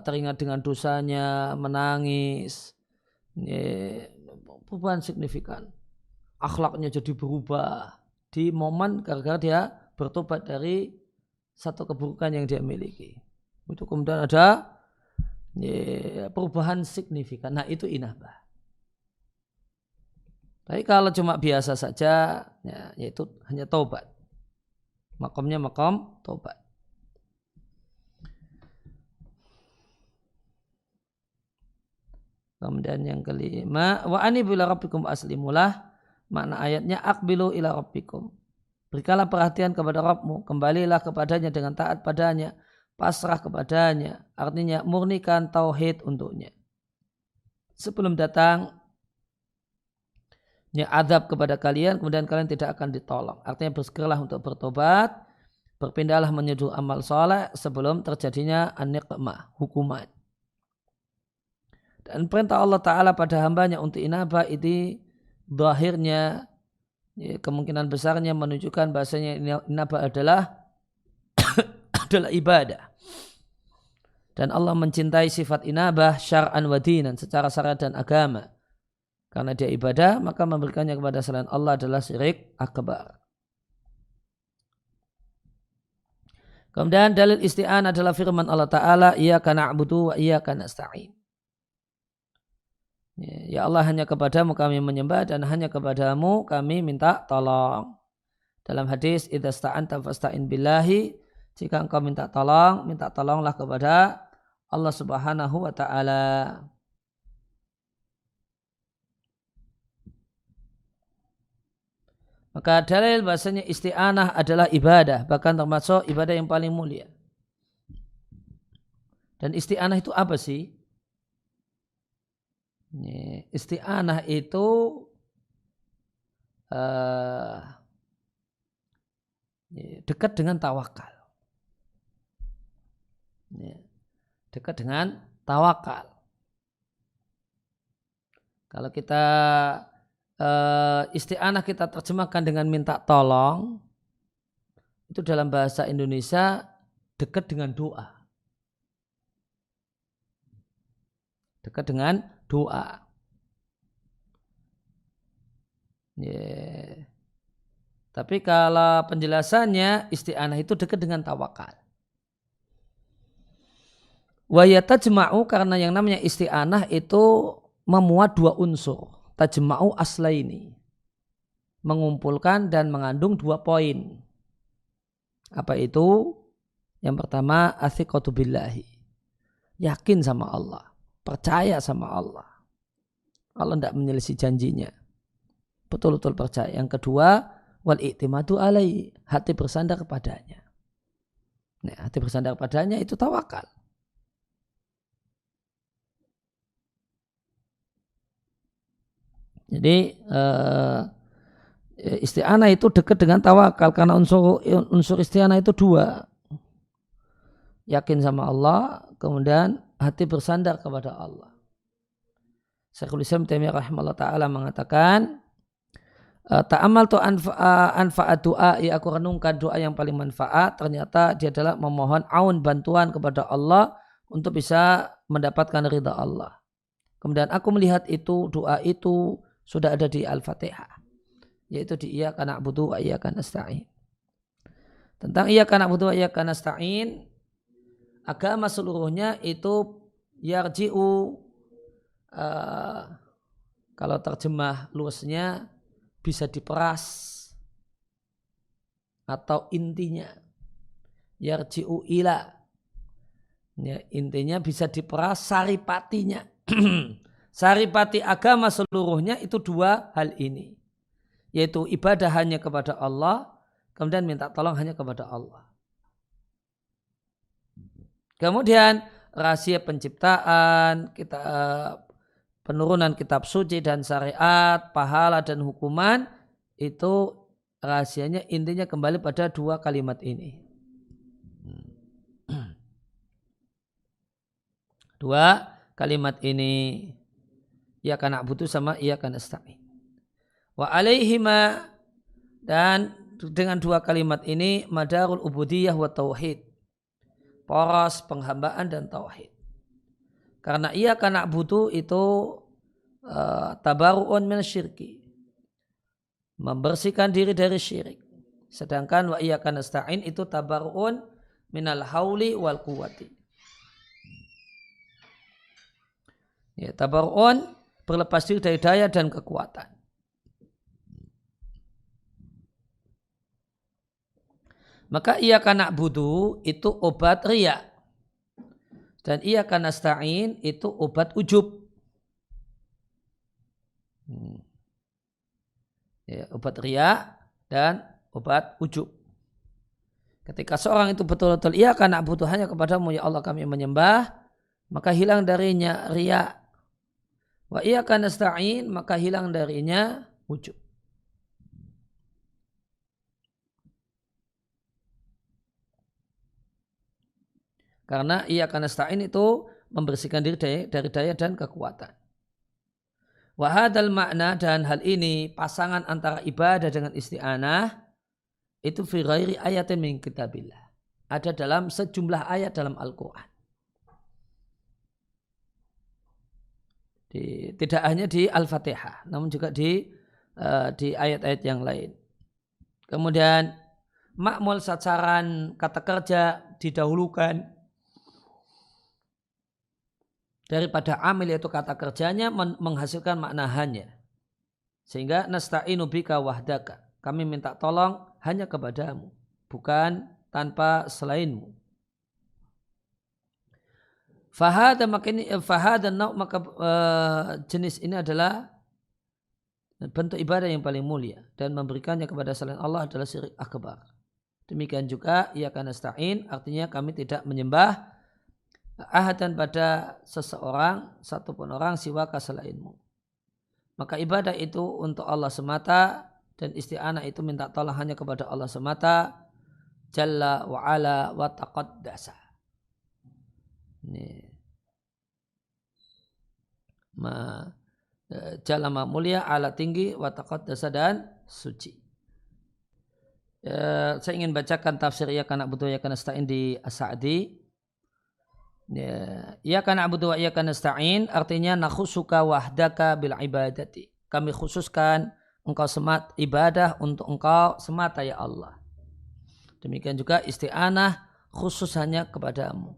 teringat dengan dosanya, menangis, perubahan signifikan, akhlaknya jadi berubah di momen gara-gara dia bertobat dari satu keburukan yang dia miliki. Itu kemudian ada perubahan signifikan. Nah itu inabah. Tapi kalau cuma biasa saja, ya, yaitu hanya taubat. Makamnya makam taubat. Kemudian yang kelima, wa anibu ila rabbikum aslimulah. Makna ayatnya aqbilu ila rabbikum. Berikanlah perhatian kepada Rabbmu, kembalilah kepadanya dengan taat padanya, pasrah kepadanya. Artinya murnikan tauhid untuknya. Sebelum datang azab kepada kalian, kemudian kalian tidak akan ditolong. Artinya bersegeralah untuk bertobat, berpindahlah menuju amal soleh sebelum terjadinya an-niqmah, hukuman. Dan perintah Allah Ta'ala pada hambanya untuk inabah ini zahirnya, kemungkinan besarnya menunjukkan bahasanya inabah adalah ibadah. Dan Allah mencintai sifat inabah syar'an wa dinan, secara syariat dan agama. Karena dia ibadah, maka memberikannya kepada selain Allah adalah syirik akbar. Kemudian dalil isti'anah adalah firman Allah Ta'ala, iyyaka na'budu wa iyyaka nasta'in. Ya Allah, hanya kepadamu kami menyembah dan hanya kepadamu kami minta tolong. Dalam hadis, idza sta'anta fasta'in billahi, jika engkau minta tolonglah kepada Allah Subhanahu wa Ta'ala. Maka dalil bahasanya isti'anah adalah ibadah, bahkan termasuk ibadah yang paling mulia. Dan isti'anah itu apa sih? Isti'anah itu dekat dengan tawakal. Dekat dengan tawakal. Kalau kita isti'anah kita terjemahkan dengan minta tolong, itu dalam bahasa Indonesia dekat dengan doa. Dekat dengan doa. Yeah. Tapi kalau penjelasannya isti'anah itu dekat dengan tawakal. Wa yatajma'u, karena yang namanya isti'anah itu memuat dua unsur. Tajma'u aslaini, mengumpulkan dan mengandung dua poin. Apa itu? Yang pertama, athiqatu billahi, yakin sama Allah, percaya sama Allah. Allah tidak menyelisih janjinya, betul-betul percaya. Yang kedua, wal i'timadu alaihi, hati bersandar kepadanya. Nah, hati bersandar kepadanya itu tawakal. Jadi isti'anah itu dekat dengan tawakal karena unsur isti'anah itu dua. Yakin sama Allah, kemudian hati bersandar kepada Allah. Syekhul Islam Taimiyah rahimahullah ta'ala mengatakan, ta'amal tu anfa'at doa, aku renungkan doa yang paling manfaat, ternyata dia adalah memohon aun, bantuan kepada Allah untuk bisa mendapatkan ridha Allah. Kemudian aku melihat itu, doa itu sudah ada di Al-Fatihah, yaitu di iyyaka na'budu wa iyyaka nasta'in. Tentang iyyaka na'budu wa iyyaka nasta'in, agama seluruhnya itu yarji'u, kalau terjemah luasnya bisa diperas atau intinya yarji'u ila, ya, intinya bisa diperas saripatinya. Saripati agama seluruhnya itu dua hal ini, yaitu ibadah hanya kepada Allah, kemudian minta tolong hanya kepada Allah. Kemudian rahasia penciptaan, penurunan kitab suci dan syariat, pahala dan hukuman, itu rahasianya intinya kembali pada dua kalimat ini. Dua kalimat ini, iyyaka na'budu sama iyyaka nasta'in. Wa alaihima, dan dengan dua kalimat ini madarul ubudiyah wa tauhid, poros penghambaan dan tauhid. Karena iyyaka na'budu itu tabaru'un min syirki, membersihkan diri dari syirik. Sedangkan wa iyyaka nasta'in itu tabaru'un minal hauli wal quwwati. Ya, tabaru'un berlepas diri dari daya dan kekuatan. Maka iyyaka na'budu itu obat riya, dan iyyaka nasta'in itu obat ujub. Ya, obat riya dan obat ujub. Ketika seorang itu betul-betul iyyaka na'budu, hanya kepadamu ya Allah kami menyembah, maka hilang darinya riya. Wa iyyaka nasta'in, maka hilang darinya ujub. Karena iyyaka nasta'in itu membersihkan diri dari daya dan kekuatan. Wa hadzal makna, dan hal ini pasangan antara ibadah dengan isti'anah itu fi ghairi ayatin min kitabillah, ada dalam sejumlah ayat dalam Al-Quran. Tidak hanya di Al-Fatihah, namun juga di ayat-ayat yang lain. Kemudian ma'mul sasaran kata kerja didahulukan daripada amil, yaitu kata kerjanya menghasilkan makna hanya. Sehingga nasta'inu bika wahdaka, kami minta tolong hanya kepadamu, bukan tanpa selainmu. Fahada, maka jenis ini adalah bentuk ibadah yang paling mulia, dan memberikannya kepada selain Allah adalah syirik akbar. Demikian juga iyyaka nasta'in, artinya kami tidak menyembah ahadan pada seseorang, satupun orang siwaka selainmu. Maka ibadah itu untuk Allah semata, dan isti'anah itu minta tolong hanya kepada Allah semata, jalla wa ala wa taqaddasa. Ini. jalama mulia, ala tinggi, wa taqaddasa dan suci. Saya ingin bacakan tafsir iyyaka na'budu wa iyyaka nasta'in di As-Sa'di. Iyyaka na'budu wa iyyaka nasta'in artinya nakhusuka wahdaka bil ibadati. Kami khususkan engkau ibadah untuk engkau semata ya Allah. Demikian juga isti'anah khusus hanya kepadamu.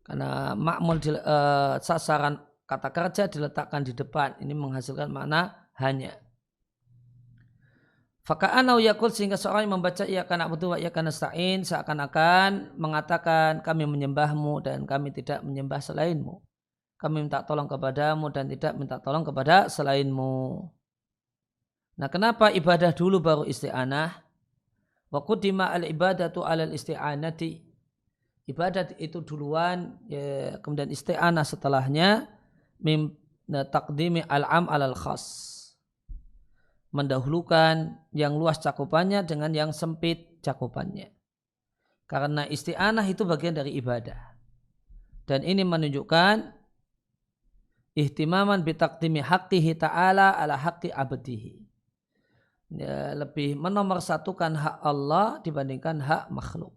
Karena ma'mul sasaran kata kerja diletakkan di depan. Ini menghasilkan makna hanya. Faka'anau yakul sehingga seorang yang membaca iyyaka na'budu wa iyyaka nasta'in seakan-akan mengatakan kami menyembahmu dan kami tidak menyembah selainmu. Kami minta tolong kepadamu dan tidak minta tolong kepada selainmu. Nah, kenapa ibadah dulu baru isti'anah? Wa quddima al-ibadatu 'alal isti'anati. Ibadat itu duluan, ya, kemudian isti'anah setelahnya. Taqdimi al-'am 'alal khas. Mendahulukan yang luas cakupannya dengan yang sempit cakupannya. Karena isti'anah itu bagian dari ibadah. Dan ini menunjukkan ihtimaman bitaqdimi haqqihi ta'ala ala haqqi abdihi. Ya, lebih menomorsatukan hak Allah dibandingkan hak makhluk.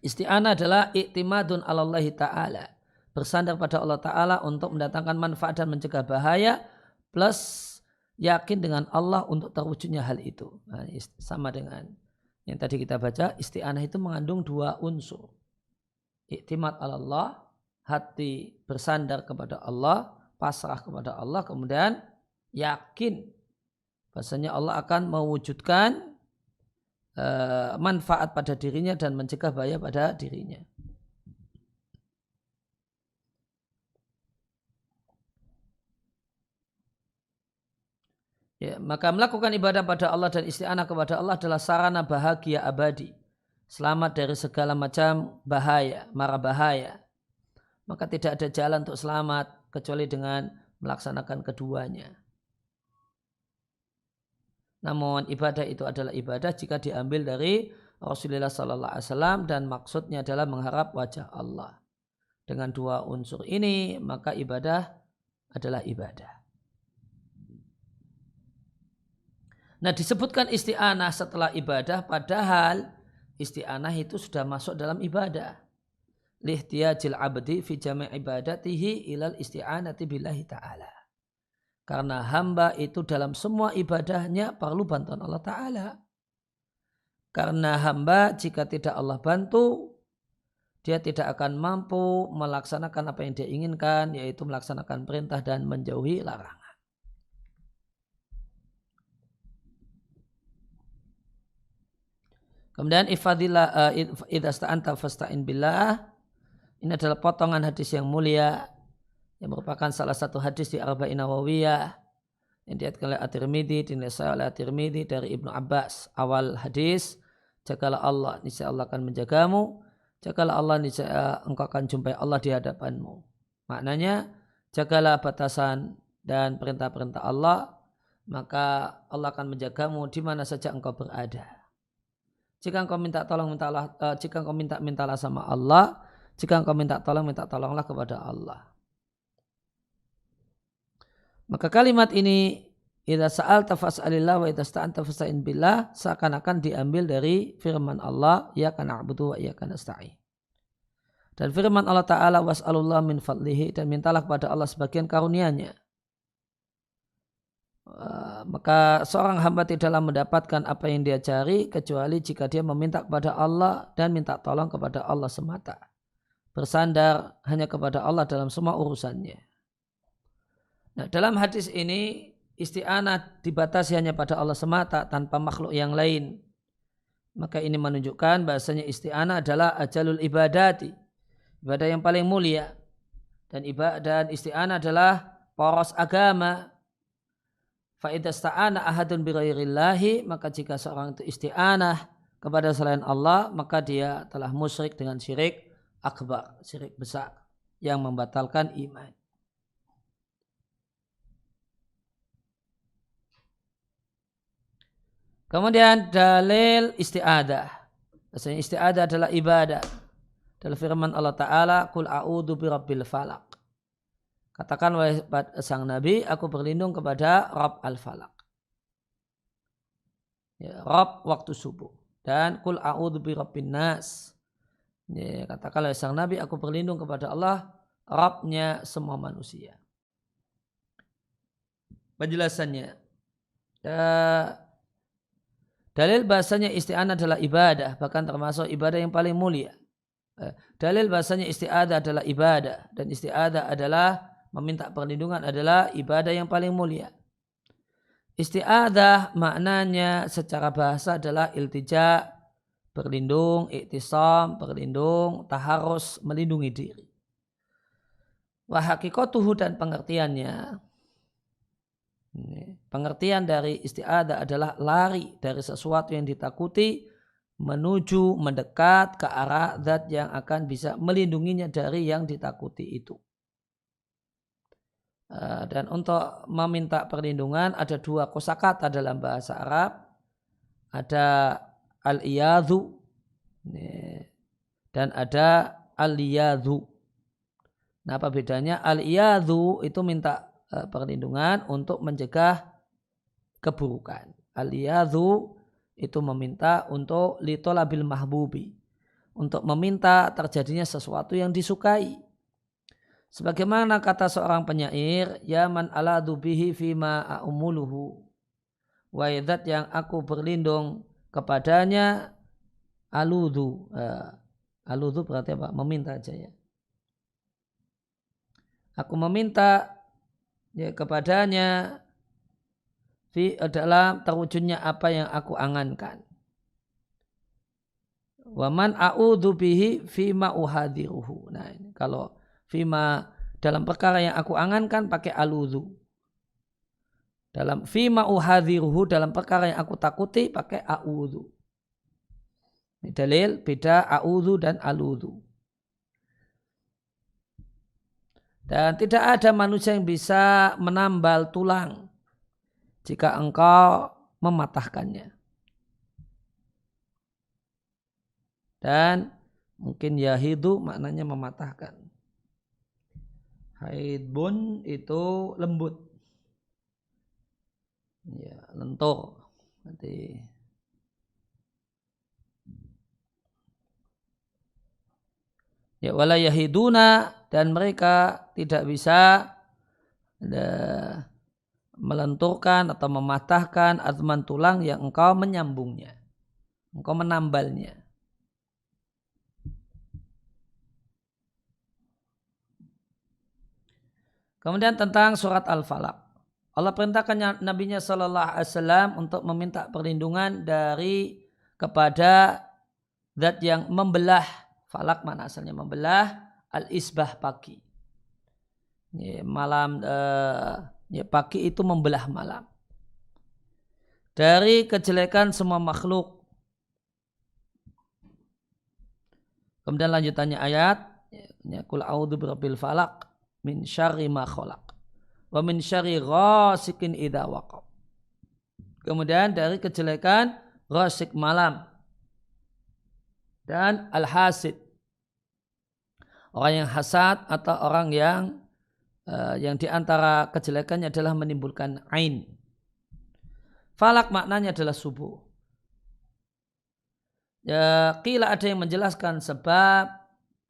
Isti'anah adalah i'timadun 'alallahi ta'ala. Bersandar pada Allah Ta'ala untuk mendatangkan manfaat dan mencegah bahaya, plus yakin dengan Allah untuk terwujudnya hal itu. Nah, sama dengan yang tadi kita baca, isti'anah itu mengandung dua unsur. Iktimad Allah, hati bersandar kepada Allah, pasrah kepada Allah, kemudian yakin bahasanya Allah akan mewujudkan manfaat pada dirinya dan mencegah bahaya pada dirinya. Ya, maka melakukan ibadah pada Allah dan isti'anah kepada Allah adalah sarana bahagia abadi. Selamat dari segala macam bahaya, mara bahaya. Maka tidak ada jalan untuk selamat kecuali dengan melaksanakan keduanya. Namun ibadah itu adalah ibadah jika diambil dari Rasulullah SAW dan maksudnya adalah mengharap wajah Allah. Dengan dua unsur ini maka ibadah adalah ibadah. Nah, disebutkan isti'anah setelah ibadah, padahal isti'anah itu sudah masuk dalam ibadah. Lihtiyajil abdi fi jami' ibadatihi ilal isti'anati billahi ta'ala. Karena hamba itu dalam semua ibadahnya perlu bantuan Allah Ta'ala. Karena hamba jika tidak Allah bantu, dia tidak akan mampu melaksanakan apa yang dia inginkan, yaitu melaksanakan perintah dan menjauhi larangan. Kemudian idza sta'anta fasta'in billah. Ini adalah potongan hadis yang mulia yang merupakan salah satu hadis di Arba'in Nawawiyah yang diatkan oleh At-Tirmidzi, dinasai oleh At-Tirmidzi dari Ibnu Abbas. Awal hadis, jagalah Allah, niscaya Allah akan menjagamu. Jagalah Allah, niscaya engkau akan jumpai Allah di hadapanmu. Maknanya, jagalah batasan dan perintah-perintah Allah, maka Allah akan menjagamu di mana saja engkau berada. Jika engkau minta tolong, jika engkau mintalah sama Allah. Jika engkau minta tolonglah kepada Allah. Maka kalimat ini, idza sa'alta fas'alillah wa idza sta'anta fasta'in billah, seakan-akan diambil dari firman Allah, iyyaka na'budu wa iyyaka nasta'in. Dan firman Allah Ta'ala, was'alullah min fadlihi, dan mintalah kepada Allah sebagian karunia-Nya. Maka seorang hamba tidaklah mendapatkan apa yang dia cari kecuali jika dia meminta kepada Allah dan minta tolong kepada Allah semata. Bersandar hanya kepada Allah dalam semua urusannya. Nah, dalam hadis ini isti'anah dibatasi hanya pada Allah semata tanpa makhluk yang lain. Maka ini menunjukkan bahasanya isti'anah adalah ajalul ibadati, ibadah yang paling mulia. Dan isti'anah adalah poros agama. Fa idza sta'ana ahadun bi ghairillahi, maka jika seorang itu isti'anah kepada selain Allah, maka dia telah musyrik dengan syirik akbar, syirik besar yang membatalkan iman. Kemudian dalil isti'adah. Maksudnya isti'adah adalah ibadah. Dalam firman Allah Ta'ala, Qul a'udhu birabbil falaq. Katakan wahai sang Nabi, aku berlindung kepada Rabb al-Falaq. Ya, Rabb waktu subuh. Dan kul a'udzu bi rabbin nas. Ya, katakanlah sang Nabi, aku berlindung kepada Allah, Rabbnya semua manusia. Penjelasannya. Dalil bahasanya isti'anah adalah ibadah, bahkan termasuk ibadah yang paling mulia. Dalil bahasanya isti'adah adalah ibadah, dan isti'adah adalah meminta perlindungan adalah ibadah yang paling mulia. Isti'adah maknanya secara bahasa adalah iltija, berlindung, iktisam, berlindung, taharus, melindungi diri. Wa hakikatuhu dan pengertiannya. Pengertian dari isti'adah adalah lari dari sesuatu yang ditakuti menuju mendekat ke arah zat yang akan bisa melindunginya dari yang ditakuti itu. Dan untuk meminta perlindungan ada dua kosakata dalam bahasa Arab. Ada al-iyadhu dan ada al-iyadhu. Nah, apa bedanya? Al-iyadhu itu minta perlindungan untuk mencegah keburukan. Al-iyadhu itu meminta untuk litolabil mahbubi, untuk meminta terjadinya sesuatu yang disukai. Sebagaimana kata seorang penyair, ya man aladhu bihi fima a'umuluhu, waidat yang aku berlindung kepadanya, aludhu. Aludhu berarti apa? Meminta aja ya. Aku meminta ya, kepadanya dalam terwujudnya apa yang aku angankan. Waman a'udhu bihi fima uhadiruhu. Nah, ini kalau fima dalam perkara yang aku angankan pakai aludhu. Dalam fima uhadiruhu dalam perkara yang aku takuti pakai a'udhu. Ini dalil beda a'udhu dan aludhu. Dan tidak ada manusia yang bisa menambal tulang jika engkau mematahkannya. Dan mungkin yahidu maknanya mematahkan. Haidbun itu lembut. Ya, lentur. Nanti. Ya, wala yahiduna dan mereka tidak bisa melenturkan atau mematahkan azman tulang yang engkau menyambungnya. Engkau menambalnya. Kemudian tentang surat Al-Falaq. Allah perintahkan Nabi-Nya Sallallahu Alaihi Wasallam untuk meminta perlindungan kepada zat yang membelah. Falak mana asalnya membelah, al-isbah pagi. Malam, pagi itu membelah malam. Dari kejelekan semua makhluk. Kemudian lanjutannya ayat, qul a'udzu birabbil falaq min syarri ma khalaq wa min syarri ghasikin idza waqab. Kemudian dari kejelekan ghasik malam dan al-hasid, orang yang hasad atau orang yang diantara kejelekannya adalah menimbulkan ain. Falak maknanya adalah subuh. Ya, qila ada yang menjelaskan sebab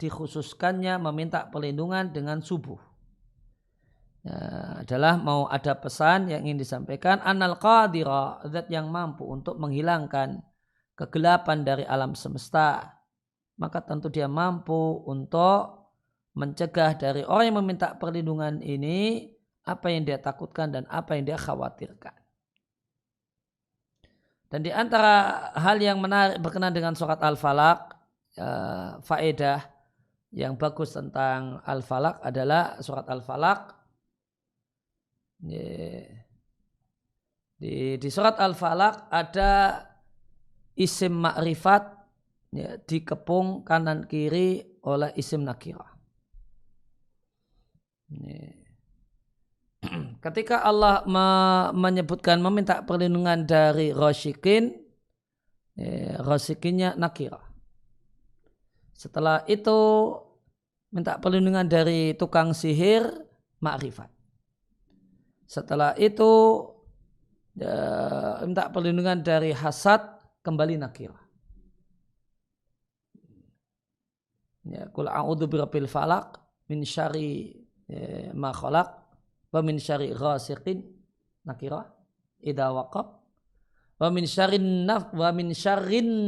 dikhususkannya meminta perlindungan dengan subuh. Ya, adalah mau ada pesan yang ingin disampaikan, annal qadira, zat yang mampu untuk menghilangkan kegelapan dari alam semesta, maka tentu dia mampu untuk mencegah dari orang yang meminta perlindungan ini apa yang dia takutkan dan apa yang dia khawatirkan. Dan di antara hal yang menarik berkenaan dengan surat Al-Falaq, faedah yang bagus tentang Al-Falaq adalah surat Al-Falaq. Di surat Al-Falaq ada isim ma'rifat dikepung kanan kiri oleh isim nakirah. Ketika Allah menyebutkan meminta perlindungan dari Rasyikin, Rasyikinnya nakirah. Setelah itu minta perlindungan dari tukang sihir, ma'rifat. Setelah itu minta perlindungan dari hasad, kembali nakirah. Ya, qul a'udzu birabbil falaq min syarri ma khalaq wa min syarri ghasiqin nakirah idza waqab wa min syarrin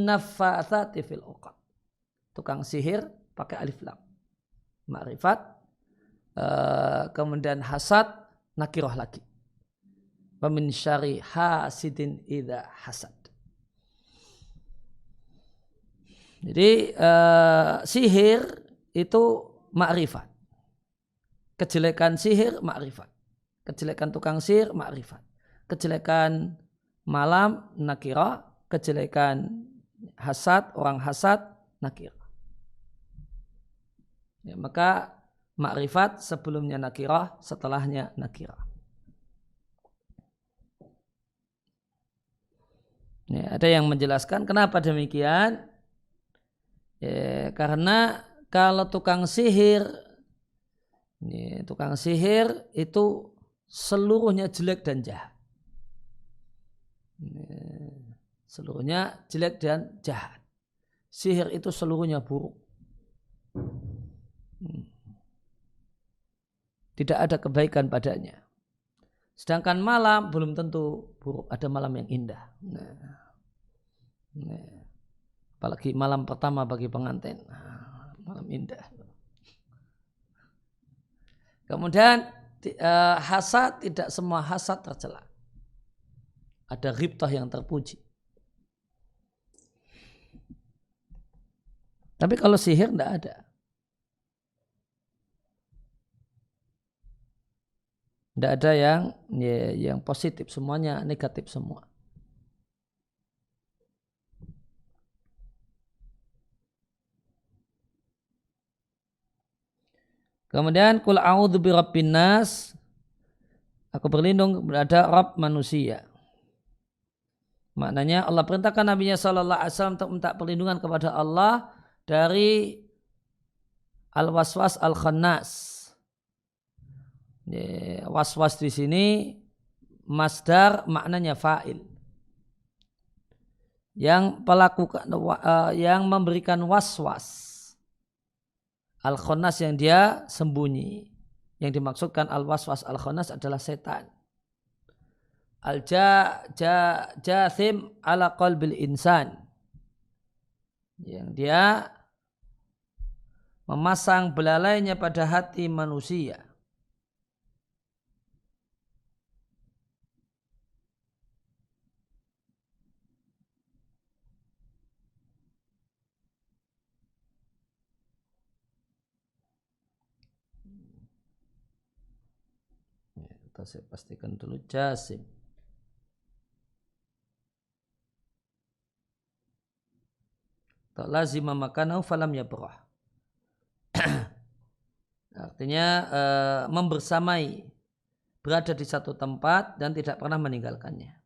naffatsati fil 'uqad. Tukang sihir pakai alif lam. Ma'rifat, kemudian hasad, nakirah lagi. Wa min syarri hasidin idza hasad. Jadi sihir itu ma'rifat. Kejelekan sihir ma'rifat. Kejelekan tukang sihir ma'rifat. Kejelekan malam nakirah. Kejelekan hasad, orang hasad nakirah. Ya, maka ma'rifat sebelumnya nakirah, setelahnya nakirah. Ya, ada yang menjelaskan kenapa demikian. Ya, karena kalau tukang sihir itu seluruhnya jelek dan jahat. Seluruhnya jelek dan jahat. Sihir itu seluruhnya buruk. Tidak ada kebaikan padanya. Sedangkan malam belum tentu buruk. Ada malam yang indah. Apalagi malam pertama bagi pengantin. Malam indah. Kemudian hasad, tidak semua hasad tercela. Ada ghibtah yang terpuji. Tapi kalau sihir tidak ada. Tidak ada yang positif, semuanya negatif semua. Kemudian qul a'udzu birabbin nas, aku berlindung kepada Rabb manusia. Maknanya Allah perintahkan Nabi-Nya sallallahu alaihi wasallam untuk minta perlindungan kepada Allah dari al-waswas al-khannas. Waswas di sini masdar, maknanya fa'il. Yang yang memberikan waswas. Al-khannas yang dia sembunyi. Yang dimaksudkan al-waswas al-khannas adalah setan. Al-jathim ala qalbil insan. Yang dia memasang belalainya pada hati manusia. Saya pastikan dulu jasim. Tak lazima makanahu falam yabrah. Artinya membersamai, berada di satu tempat dan tidak pernah meninggalkannya.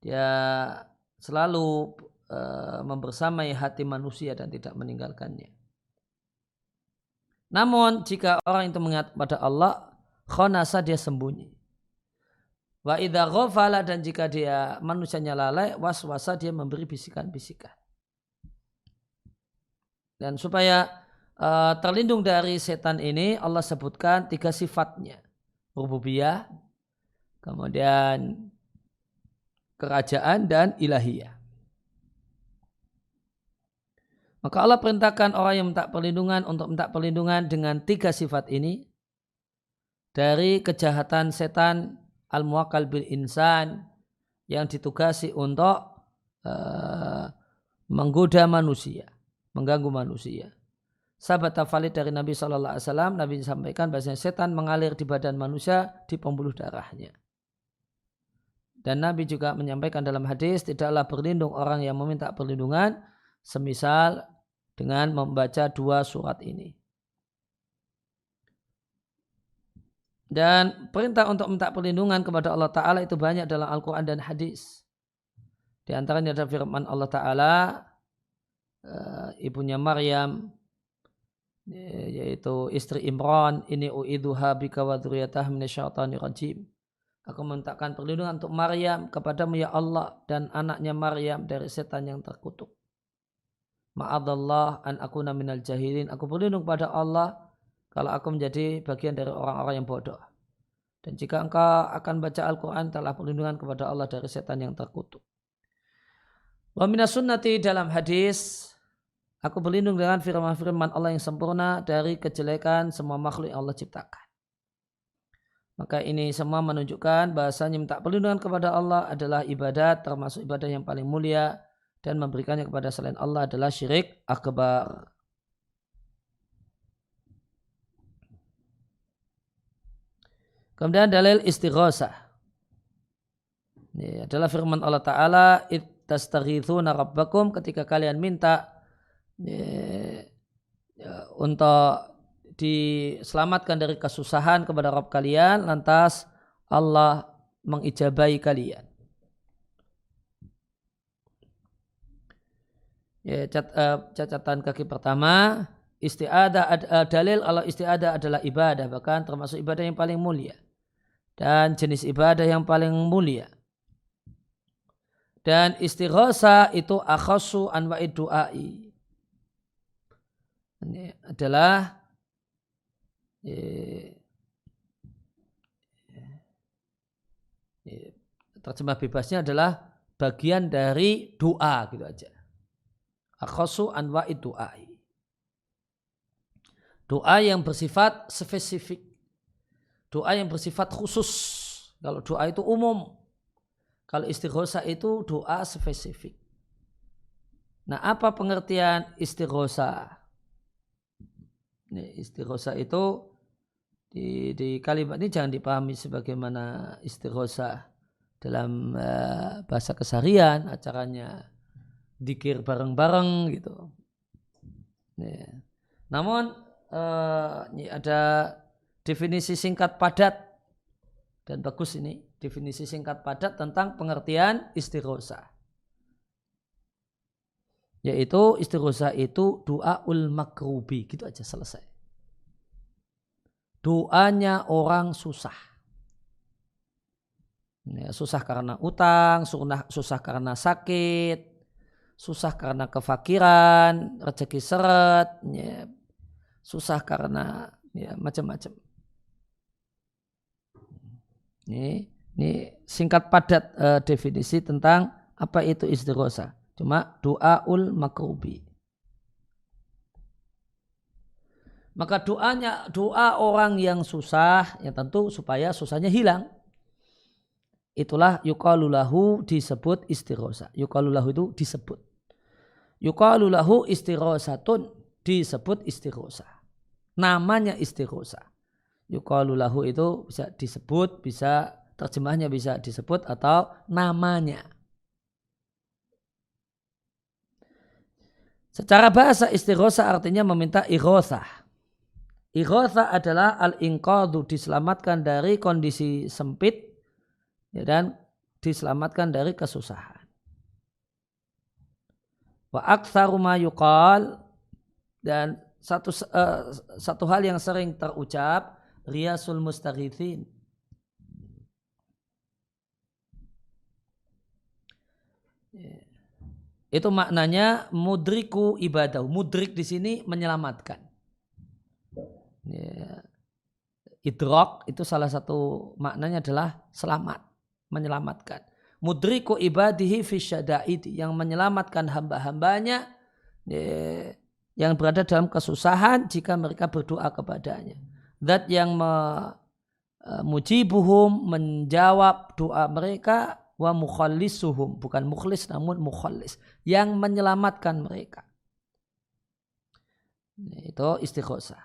Dia selalu membersamai hati manusia dan tidak meninggalkannya. Namun jika orang itu mengingat pada Allah, khonasa, dia sembunyi. Wa idza ghafala, dan jika dia manusianya lalai, waswasa, dia memberi bisikan-bisikan. Dan supaya terlindung dari setan ini, Allah sebutkan 3 sifatnya. Rububiyah, kemudian kerajaan, dan ilahiyah. Maka Allah perintahkan orang yang minta perlindungan untuk minta perlindungan dengan 3 sifat ini dari kejahatan setan al-muwakkal bil insan yang ditugasi untuk menggoda manusia, mengganggu manusia. Sahabat Valid dari Nabi SAW, Nabi sampaikan bahasanya setan mengalir di badan manusia di pembuluh darahnya. Dan Nabi juga menyampaikan dalam hadis, tidaklah berlindung orang yang meminta perlindungan semisal dengan membaca 2 surat ini. Dan perintah untuk minta perlindungan kepada Allah Ta'ala itu banyak dalam Al-Quran dan hadis. Di antaranya ada firman Allah Ta'ala, ibunya Maryam yaitu istri Imran, ini uidzuha bika wa dzurriyyataha minasyaitonir rajim. Aku memintakan perlindungan untuk Maryam kepadamu ya Allah dan anaknya Maryam dari setan yang terkutuk. Ma'adallah an akuna minal jahilin. Aku berlindung pada Allah kalau aku menjadi bagian dari orang-orang yang bodoh. Dan jika engkau akan baca Al-Quran, telah perlindungan kepada Allah dari setan yang terkutuk. Wa minas sunnati dalam hadis, aku berlindung dengan firman-firman Allah yang sempurna dari kejelekan semua makhluk yang Allah ciptakan. Maka ini semua menunjukkan bahasanya minta perlindungan kepada Allah adalah ibadat, termasuk ibadah yang paling mulia, dan memberikannya kepada selain Allah adalah syirik akbar. Kemudian dalil istighosah. Ini adalah firman Allah Ta'ala, ittastaghithuna rabbakum, ketika kalian minta untuk diselamatkan dari kesusahan kepada Rabb kalian, lantas Allah mengijabahi kalian. Catatan kaki pertama, isti'adah, dalil Allah isti'adah adalah ibadah, bahkan termasuk ibadah yang paling mulia dan jenis ibadah yang paling mulia. Dan istighosa itu akhassu anwa'id du'ai. Ini adalah terjemah bebasnya adalah bagian dari doa gitu aja. Akhassu anwa'id du'ai. Doa yang bersifat spesifik. Doa yang bersifat khusus. Kalau doa itu umum. Kalau istighosa itu doa spesifik. Nah, apa pengertian istighosa? Istighosa itu di kalimat ini jangan dipahami sebagaimana istighosa dalam bahasa keseharian, acaranya dzikir bareng-bareng gitu. Namun ini ada definisi singkat padat dan bagus ini definisi singkat padat tentang pengertian istighosa. Yaitu istighosa itu du'aul makrubi, gitu aja selesai. Doanya orang susah. Susah karena utang, susah karena sakit, susah karena kefakiran, rezeki seret, susah karena macam-macam. Ini singkat padat definisi tentang apa itu istighosa. Cuma du'aul makrubi. Maka doa orang yang susah, yang tentu supaya susahnya hilang. Itulah yuqalu lahu disebut istighosa. Yuqalu lahu itu disebut. Yuqalu lahu istighosatun disebut istighosa. Namanya istighosa. Yuqalu lahu itu bisa disebut, bisa terjemahnya bisa disebut atau namanya. Secara bahasa istighosa artinya meminta ighothah. Ighothah adalah al-inqadhu, diselamatkan dari kondisi sempit dan diselamatkan dari kesusahan. Wa aktsaru ma yuqal, dan satu hal yang sering terucap, riyasul mustaghithin. Itu maknanya mudriku ibadah. Mudrik di sini menyelamatkan. Idrak itu salah satu maknanya adalah selamat, menyelamatkan. Mudriku ibadihi fisyada'id, yang menyelamatkan hamba-hambanya yang berada dalam kesusahan jika mereka berdoa kepadanya. Zat yang mujibuhum, menjawab doa mereka, wa mukhallisuhum, bukan mukhlis namun mukhallis, yang menyelamatkan mereka. Itu istighosa.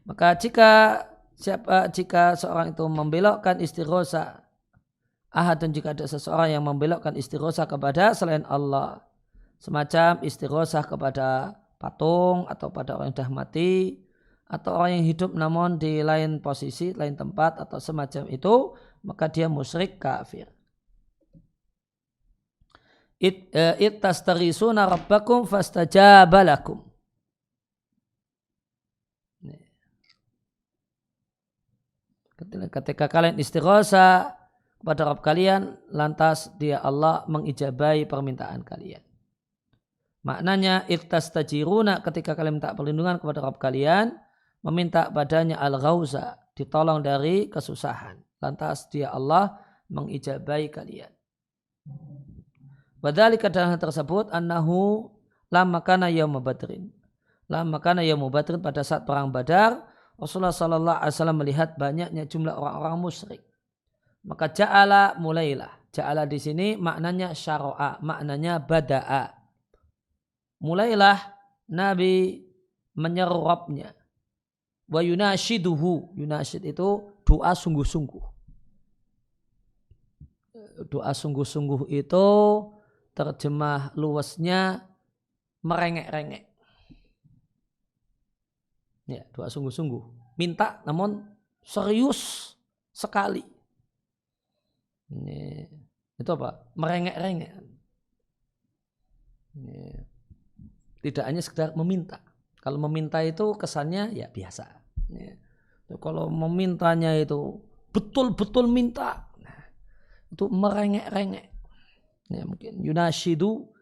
Maka jika seorang itu membelokkan istighosa, dan jika ada seseorang yang membelokkan istighosa kepada selain Allah, semacam istighosa kepada patung atau pada orang yang sudah mati, atau orang yang hidup namun di lain posisi, lain tempat atau semacam itu, maka dia musyrik kafir. Ittastaghithuna rabbakum fastajaba lakum. Ketika kalian istighosa kepada Rabb kalian, lantas dia Allah mengijabai permintaan kalian. Maknanya ittastajiruna, ketika kalian minta perlindungan kepada Rabb kalian, meminta padanya al-ghauza, ditolong dari kesusahan. Lantas dia Allah mengijabai kalian. Wadzalika, dalam hal tersebut, annahu lamma kana yaum badrin. Lamma kana yaum badrin, pada saat perang Badar, Rasulullah sallallahu alaihi wasallam melihat banyaknya jumlah orang-orang musyrik. Maka ja'ala, mulailah. Ja'ala di sini maknanya syara'a, maknanya bada'a. Mulailah Nabi menyeru Rabbnya. Wa yunashiduhu. Yunashid itu doa sungguh-sungguh. Doa sungguh-sungguh itu terjemah luasnya merengek-rengek. Ya, doa sungguh-sungguh. Minta namun serius sekali. Ini, itu apa? Merengek-rengek. Ini, tidak hanya sekedar meminta. Kalau meminta itu kesannya ya biasa. Ini, kalau memintanya itu betul-betul minta, nah, itu merengek-rengek. Ya, mungkin yunashidu,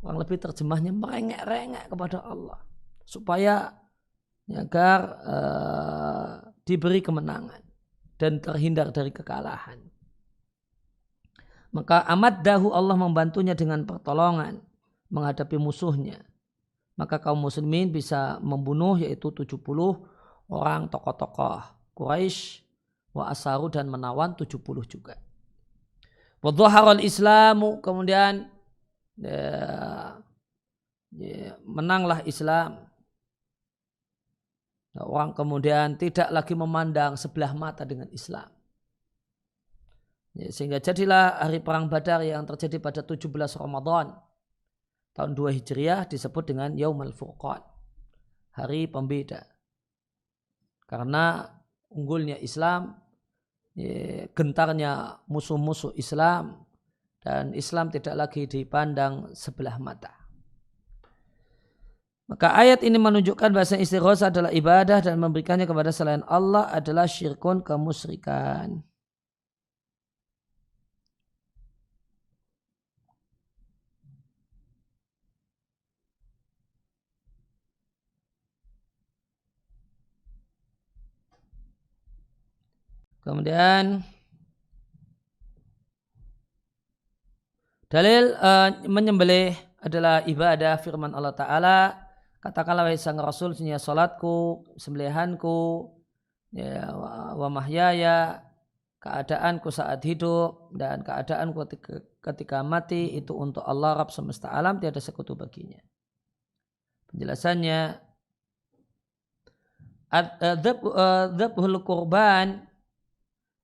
orang lebih terjemahnya merengek-rengek kepada Allah supaya agar diberi kemenangan dan terhindar dari kekalahan. Maka amaddahu, Allah membantunya dengan pertolongan menghadapi musuhnya. Maka kaum muslimin bisa membunuh yaitu 70 orang tokoh-tokoh Quraisy, wa asaru, dan menawan 70 juga. Wa dhaharal islamu, kemudian menanglah Islam. Orang kemudian tidak lagi memandang sebelah mata dengan Islam. Sehingga jadilah hari perang Badar yang terjadi pada 17 Ramadan tahun 2 Hijriah disebut dengan Yaumul Furqan, hari pembeda. Karena unggulnya Islam, gentarnya musuh-musuh Islam, dan Islam tidak lagi dipandang sebelah mata. Maka ayat ini menunjukkan bahasa istighosa adalah ibadah dan memberikannya kepada selain Allah adalah syirkun, kemusyrikan. Kemudian dalil menyembelih adalah ibadah. Firman Allah Ta'ala, katakanlah wahai sang Rasul, sesungguhnya salatku, sembelihanku, ya, wa mahyaya, keadaanku saat hidup dan keadaanku ketika mati itu untuk Allah Rabb semesta alam, tiada sekutu baginya. Penjelasannya, dzabhul kurban,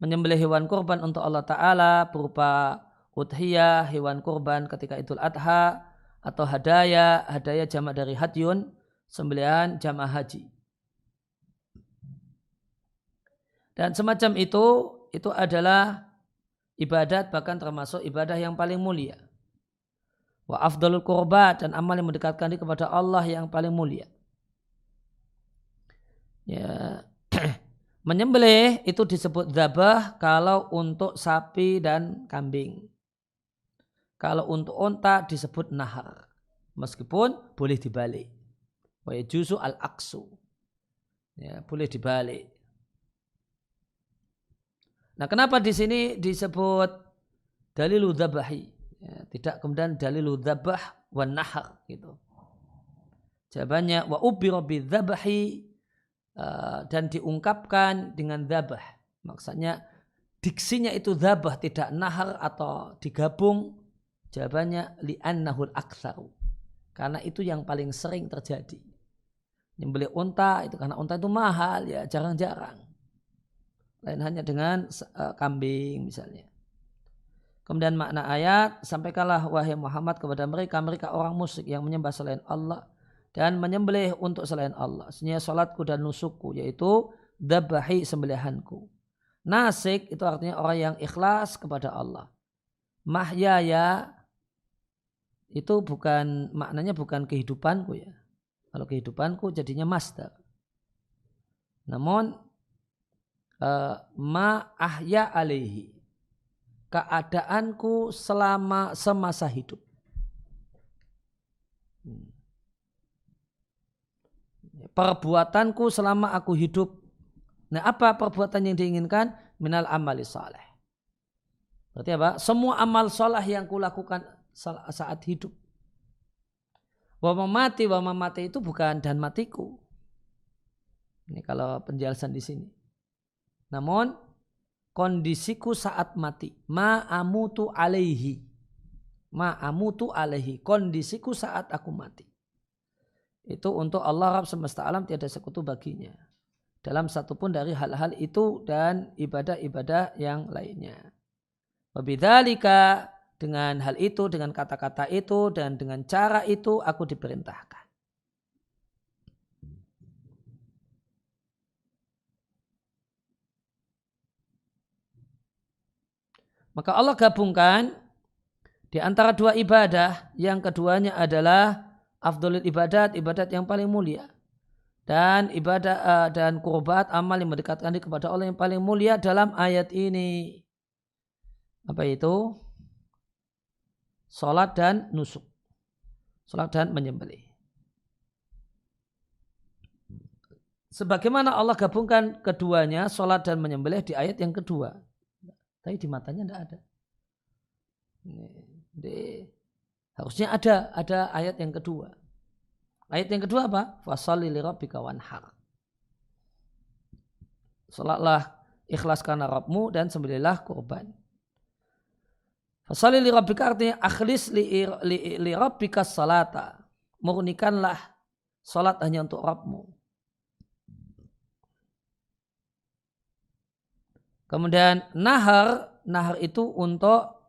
menyembelih hewan kurban untuk Allah Ta'ala berupa udhiyah, hewan kurban ketika Idul Adha, atau hadaya jamak dari hadyun, sembelihan jamaah haji. Dan semacam itu adalah ibadat, bahkan termasuk ibadah yang paling mulia. Wa afdalul qurbat, dan amal yang mendekatkan diri kepada Allah yang paling mulia. Ya, menyembelih itu disebut dzabah kalau untuk sapi dan kambing. Kalau untuk onta disebut nahar. Meskipun boleh dibalik. Wa yajuzu al-aqsu. Ya, boleh dibalik. Nah, kenapa di sini disebut dalilu dzabahi? Ya, tidak kemudian dalilu dzabah wa nahar gitu. Jawabannya wa ubira bi dzabahi, dan diungkapkan dengan dzabah. Maksudnya diksinya itu dzabah, tidak nahar atau digabung. Jawabannya li'annahul aktsaru, karena itu yang paling sering terjadi. Nyembelih unta itu karena unta itu mahal, ya jarang-jarang. Lain hanya dengan kambing misalnya. Kemudian makna ayat, sampaikanlah wahai Muhammad kepada mereka orang musyrik yang menyembah selain Allah dan menyembelih untuk selain Allah. Sesungguhnya salatku dan nusukku, yaitu dzabahi, sembelihanku. Nasik itu artinya orang yang ikhlas kepada Allah. Mahyaya itu maknanya bukan kehidupanku ya. Kalau kehidupanku jadinya masdar. Namun ma ahya alaihi, keadaanku selama semasa hidup. Perbuatanku selama aku hidup. Nah, apa perbuatan yang diinginkan? Minal amali saleh. Berarti apa? Semua amal saleh yang kulakukan saat hidup. Wa mamati itu bukan dan matiku. Ini kalau penjelasan di sini. Namun kondisiku saat mati. Ma'amutu alaihi. Kondisiku saat aku mati. Itu untuk Allah Rabb semesta alam tiada sekutu baginya. Dalam satupun dari hal-hal itu dan ibadah-ibadah yang lainnya. Wabidzalika, dengan hal itu, dengan kata-kata itu, dan dengan cara itu aku diperintahkan. Maka Allah gabungkan di antara dua ibadah, yang keduanya adalah afdhalul ibadat, ibadat yang paling mulia. Dan ibadah dan qurbat, amal yang mendekatkan diri kepada Allah yang paling mulia dalam ayat ini. Apa itu? Salat dan nusuk. Salat dan menyembelih. Sebagaimana Allah gabungkan keduanya, salat dan menyembelih di ayat yang kedua. Tapi di matanya tidak ada. Harusnya ada ayat yang kedua. Ayat yang kedua apa? Fasholli lirabbika wanhar. Salatlah ikhlas karena Rabbmu dan sembelihlah kurban. Fasholli lirabbika artinya akhlis lirabbika salata. Murnikanlah salat hanya untuk Rabbmu. Kemudian nahar itu untuk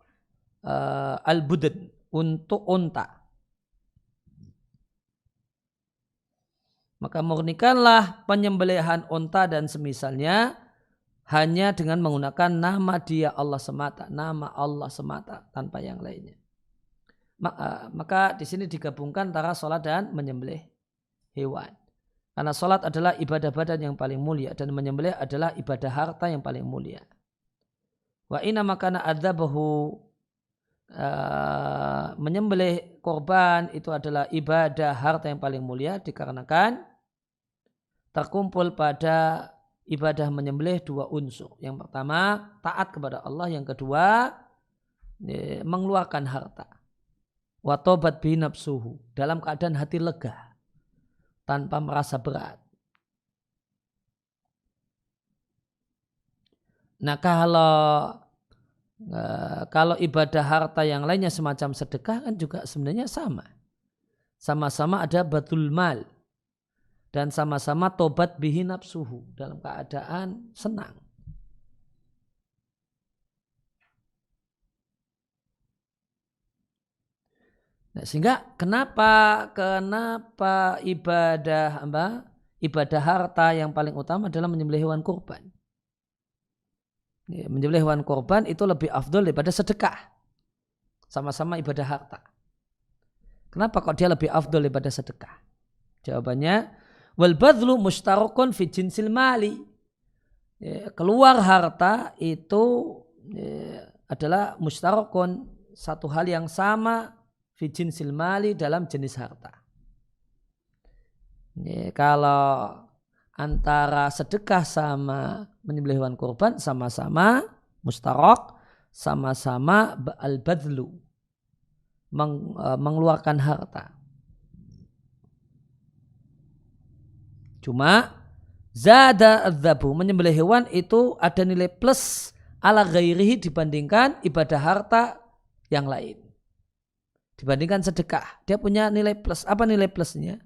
al-budan, untuk unta. Maka murnikanlah penyembelihan unta dan semisalnya hanya dengan menggunakan nama Dia Allah semata, nama Allah semata tanpa yang lainnya. Maka di sini digabungkan antara sholat dan menyembelih hewan. Karena sholat adalah ibadah badan yang paling mulia dan menyembelih adalah ibadah harta yang paling mulia. Wa inna makana adzabahu, menyembelih korban itu adalah ibadah harta yang paling mulia dikarenakan terkumpul pada ibadah menyembelih dua unsur. Yang pertama taat kepada Allah, yang kedua mengeluarkan harta. Wa tobat bi nafsuhu, dalam keadaan hati lega tanpa merasa berat. Nah, kalau ibadah harta yang lainnya semacam sedekah kan juga sebenarnya sama. Sama-sama ada batul mal dan sama-sama tobat bihi nafsuhu, dalam keadaan senang. Nah, sehingga kenapa ibadah harta yang paling utama adalah menyembelih hewan kurban. Menyembelih hewan kurban itu lebih afdol daripada sedekah. Sama-sama ibadah harta. Kenapa kok dia lebih afdol daripada sedekah? Jawabannya, wal badlu mustarakun fi jinsil mali. Keluar harta itu adalah mustarakun, satu hal yang sama fi jinsil mali, dalam jenis harta. Kalau antara sedekah sama menyembelih hewan kurban sama-sama mustarak, sama-sama al-badlu, mengeluarkan harta. Cuma zada adzabu, menyembelih hewan itu ada nilai plus ala ghairihi dibandingkan ibadah harta yang lain. Dibandingkan sedekah, dia punya nilai plus. Apa nilai plusnya?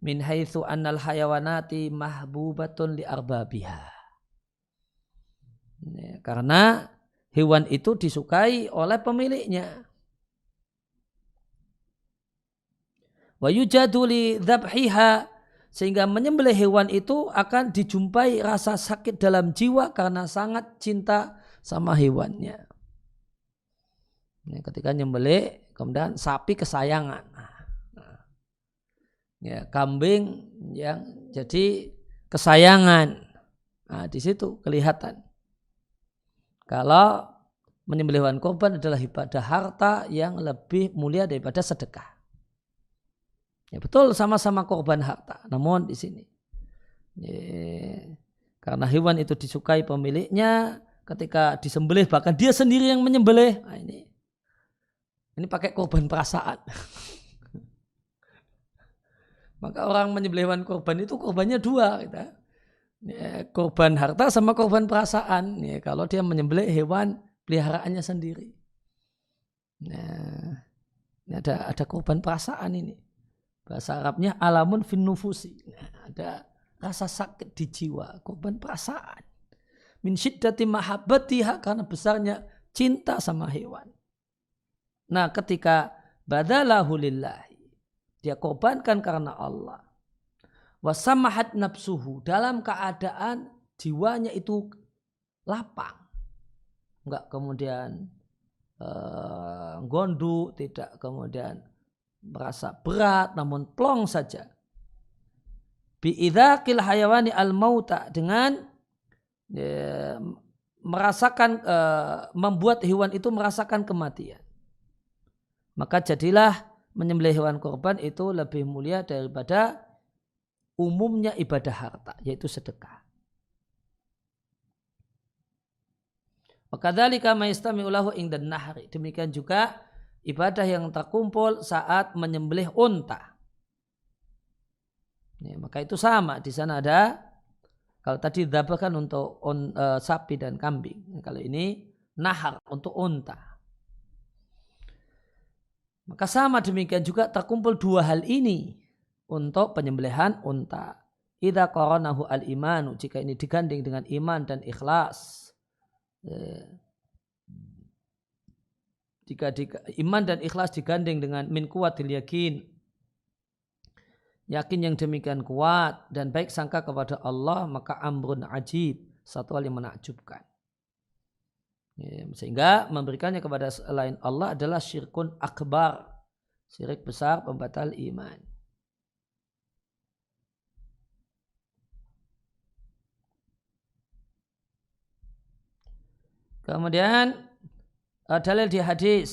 Min haitsu annal hayawanati mahbubatun li arbabiha. Karena hewan itu disukai oleh pemiliknya. Wa yujadu li dzabhiha, sehingga menyembelih hewan itu akan dijumpai rasa sakit dalam jiwa karena sangat cinta sama hewannya. Ketika nyembelih, kemudian sapi kesayangan, kambing yang jadi kesayangan, Nah, di situ kelihatan kalau menyembelih hewan kurban adalah ibadah harta yang lebih mulia daripada sedekah. Ya betul, sama-sama kurban harta, namun di sini karena hewan itu disukai pemiliknya, ketika disembelih bahkan dia sendiri yang menyembelih. Nah, ini pakai kurban perasaan. Maka orang menyembelih hewan kurban itu kurbannya dua, gitu. Kurban harta sama kurban perasaan. Kalau dia menyembelih hewan peliharaannya sendiri. Nah, ini ada kurban perasaan ini. Bahasa Arabnya alamun fin nufusi. Ada rasa sakit di jiwa, kurban perasaan. Min syiddati mahabbatiha, karena besarnya cinta sama hewan. Nah, ketika badalahu lillahi, dia korbankan karena Allah. Wasamahat nafsuhu, dalam keadaan jiwanya itu lapang. Enggak kemudian gondu, tidak kemudian merasa berat, namun plong saja. Bi'idzaqil hayawani al-mauta, dengan merasakan, membuat hewan itu merasakan kematian. Maka jadilah menyembelih hewan kurban itu lebih mulia daripada umumnya ibadah harta, yaitu sedekah. Wakadzalika ma yastami'u lahu indan nahri, demikian juga ibadah yang terkumpul saat menyembelih unta. Ya, maka itu sama, di sana ada, kalau tadi dzabah kan untuk sapi dan kambing, kalau ini nahar untuk unta. Maka sama demikian juga terkumpul dua hal ini untuk penyembelihan unta. Idza qaranahu al-imanu, jika ini digandeng dengan iman dan ikhlas. Jika iman dan ikhlas digandeng dengan min kuwatil yakin, yakin yang demikian kuat dan baik sangka kepada Allah, maka amrun ajib, satu hal yang menakjubkan. Sehingga memberikannya kepada selain Allah adalah syirkun akbar, syirik besar pembatal iman. Kemudian dalil di hadis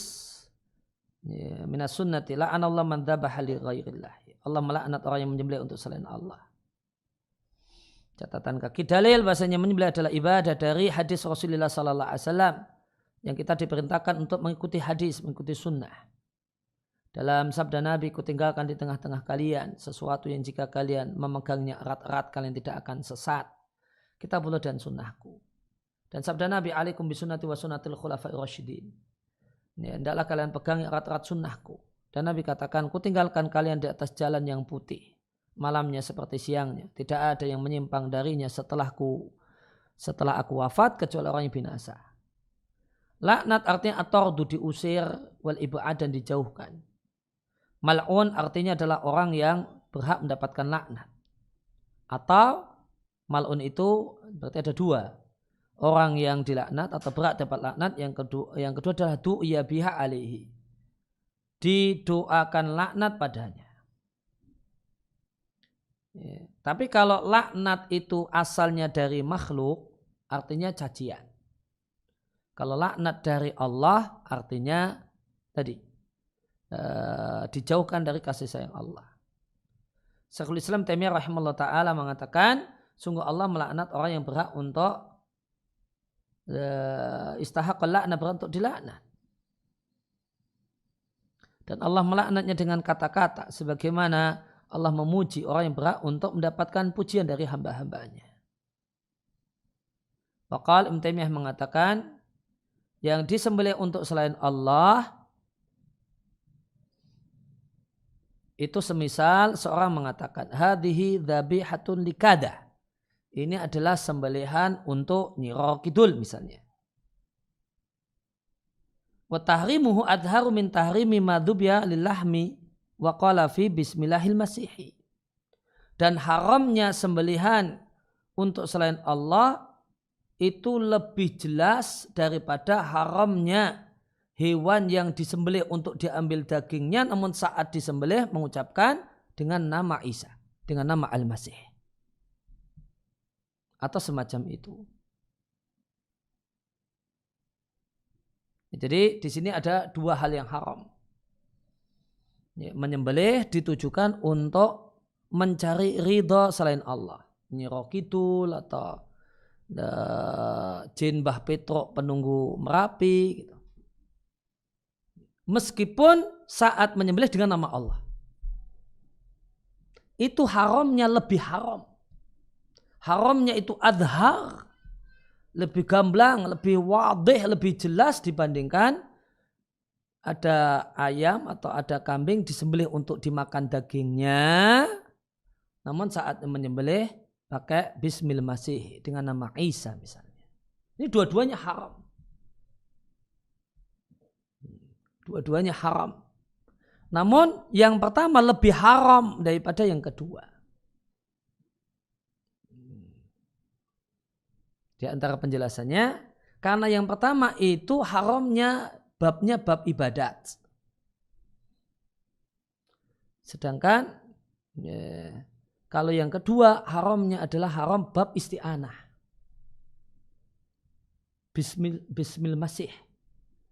minas sunnati la'anallahu man dzabaha li ghairillah. Allah melaknat orang yang menyembelih untuk selain Allah. Catatan kaki dalil bahasanya menyembelih adalah ibadah dari hadis Rasulullah sallallahu alaihi wasallam, yang kita diperintahkan untuk mengikuti hadis, mengikuti sunnah. Dalam sabda Nabi, kutinggalkan di tengah-tengah kalian sesuatu yang jika kalian memegangnya erat-erat kalian tidak akan sesat. Kitabullah dan sunnahku. Dan sabda Nabi, alaikum bisunnati wa sunnatil khulafa'ir rasyidin. Hendaklah kalian pegang erat-erat sunnahku. Dan Nabi katakan, kutinggalkan kalian di atas jalan yang putih, malamnya seperti siangnya. Tidak ada yang menyimpang darinya setelah aku wafat kecuali orang yang binasa. Laknat artinya at-tardu, diusir, wal ib'ad, dan dijauhkan. Mal'un artinya adalah orang yang berhak mendapatkan laknat. Atau mal'un itu berarti ada dua. Orang yang dilaknat atau berhak dapat laknat. Yang kedua adalah du'iya biha alaihi, didoakan laknat padanya. Ya. Tapi kalau laknat itu asalnya dari makhluk, artinya cacian. Kalau laknat dari Allah, artinya tadi dijauhkan dari kasih sayang Allah. Syekhul Islam Taimiyah rahimahullah ta'ala mengatakan, sungguh Allah melaknat orang yang berhak untuk istahaqal laknat, berhak untuk dilaknat. Dan Allah melaknatnya dengan kata-kata, sebagaimana Allah memuji orang yang berhak untuk mendapatkan pujian dari hamba-hambanya. Waqal Ibnu Taimiyah mengatakan, yang disembelih untuk selain Allah itu semisal seorang mengatakan, hadhihi dhabihatun likada, ini adalah sembelihan untuk Nyi Roro Kidul misalnya. Wa tahrimuhu adharu min tahrimi madhubya lillahmi wa qala fi bismillahil masihi. Dan haramnya sembelihan untuk selain Allah itu lebih jelas daripada haramnya hewan yang disembelih untuk diambil dagingnya, namun saat disembelih mengucapkan dengan nama Isa, dengan nama Al-Masih. atau semacam itu. Jadi di sini ada dua hal yang haram. Menyembelih ditujukan untuk mencari ridha selain Allah. Nyi Kidul atau jin Mbah Petruk penunggu Merapi gitu. Meskipun saat menyembelih dengan nama Allah, itu haramnya lebih haram. Haramnya itu adhar, lebih gamblang, lebih wadih, lebih jelas dibandingkan ada ayam atau ada kambing disembelih untuk dimakan dagingnya, namun saat menyembelih pakai Bismil Masih dengan nama Isa misalnya. Ini dua-duanya haram. Dua-duanya haram. Namun yang pertama lebih haram daripada yang kedua. Di antara penjelasannya, karena yang pertama itu haramnya babnya bab ibadat. Sedangkan kalau yang kedua haramnya adalah haram bab isti'anah. Bismil Masih.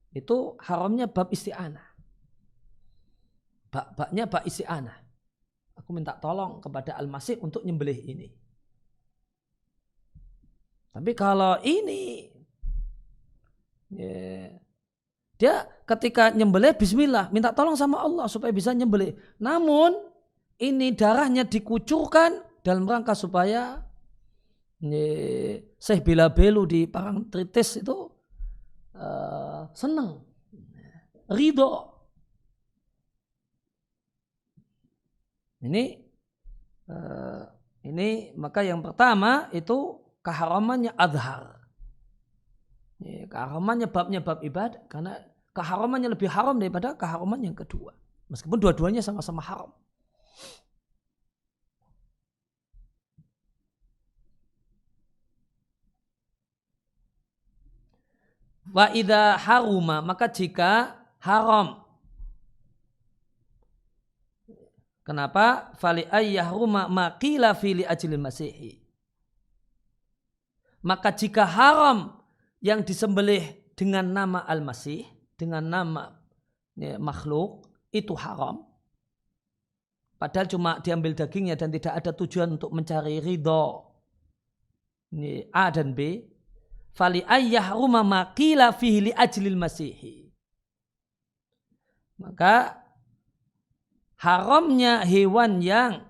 Itu haramnya bab isti'anah. Babnya bab isti'anah. Aku minta tolong kepada Al-Masih untuk nyembelih ini. Tapi kalau ini dia ketika nyembelih bismillah, minta tolong sama Allah supaya bisa nyembelih. Namun ini darahnya dikucurkan dalam rangka supaya Syekh Bila Belu di Parangtritis itu senang, ridho. Ini maka yang pertama itu keharamannya adhar. Keharamannya babnya bab ibadah karena keharamannya lebih haram daripada keharaman yang kedua. Meskipun dua-duanya sama-sama haram. Wa idza haruma, maka jika haram. Kenapa? Fali ayyahruma maqila fi li ajlil masihi. Maka jika haram yang disembelih dengan nama Al-Masih, dengan nama makhluk, itu haram. Padahal cuma diambil dagingnya dan tidak ada tujuan untuk mencari ridho A dan B. Fali ayyahruma maqila fihi li ajlil masihi. Maka haramnya hewan yang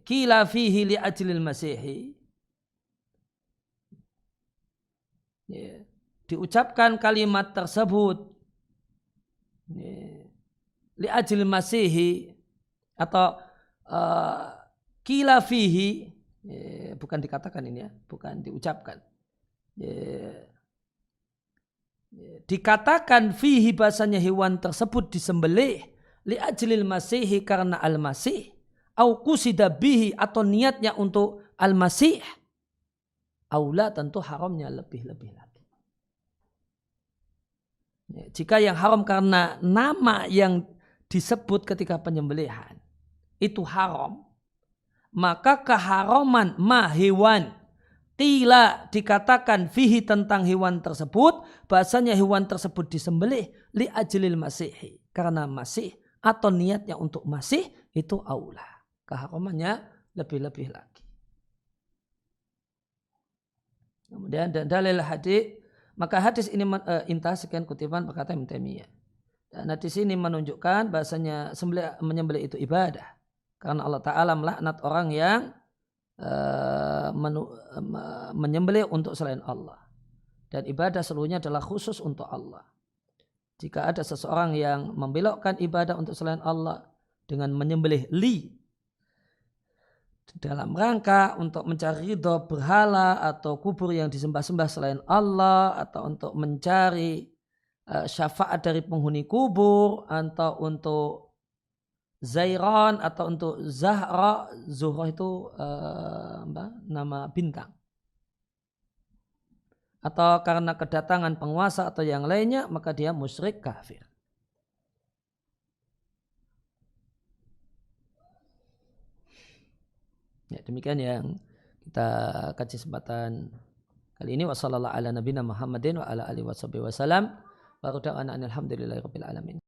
qila fihi li ajlil masihi, diucapkan kalimat tersebut li ajlil masihi atau qila fihi, bukan dikatakan ini ya, bukan diucapkan, dikatakan fihi bahasanya hewan tersebut disembelih li ajlil masihi karena al-masih, au qusida bihi atau niatnya untuk al-masih, aula tentu haramnya lebih-lebih lagi. Jika yang haram karena nama yang disebut ketika penyembelihan itu haram, maka keharaman hewan qila dikatakan fihi tentang hewan tersebut, bahasanya hewan tersebut disembelih li ajlil masihi karena masih atau niatnya untuk masih, itu aula. Keharamannya lebih-lebih lagi. Kemudian dan dalil hadis, maka hadis ini intah sekian kutipan berkata Ibnu Taimiyah. Dan hadis ini menunjukkan bahasanya menyembelih itu ibadah. Karena Allah Ta'ala melaknat orang yang menyembelih untuk selain Allah. Dan ibadah seluruhnya adalah khusus untuk Allah. Jika ada seseorang yang membelokkan ibadah untuk selain Allah dengan menyembelih dalam rangka untuk mencari ridho berhala atau kubur yang disembah-sembah selain Allah, atau untuk mencari syafaat dari penghuni kubur, atau untuk Zairan, atau untuk Zahra. Zuhra itu nama bintang, atau karena kedatangan penguasa atau yang lainnya, maka dia musyrik kafir. Ya, demikian yang kita kaji kesempatan kali ini. Wassallallahu ala nabiyina Muhammadin wa ala alihi wasallam. Wa alhamdulillahi rabbil alamin.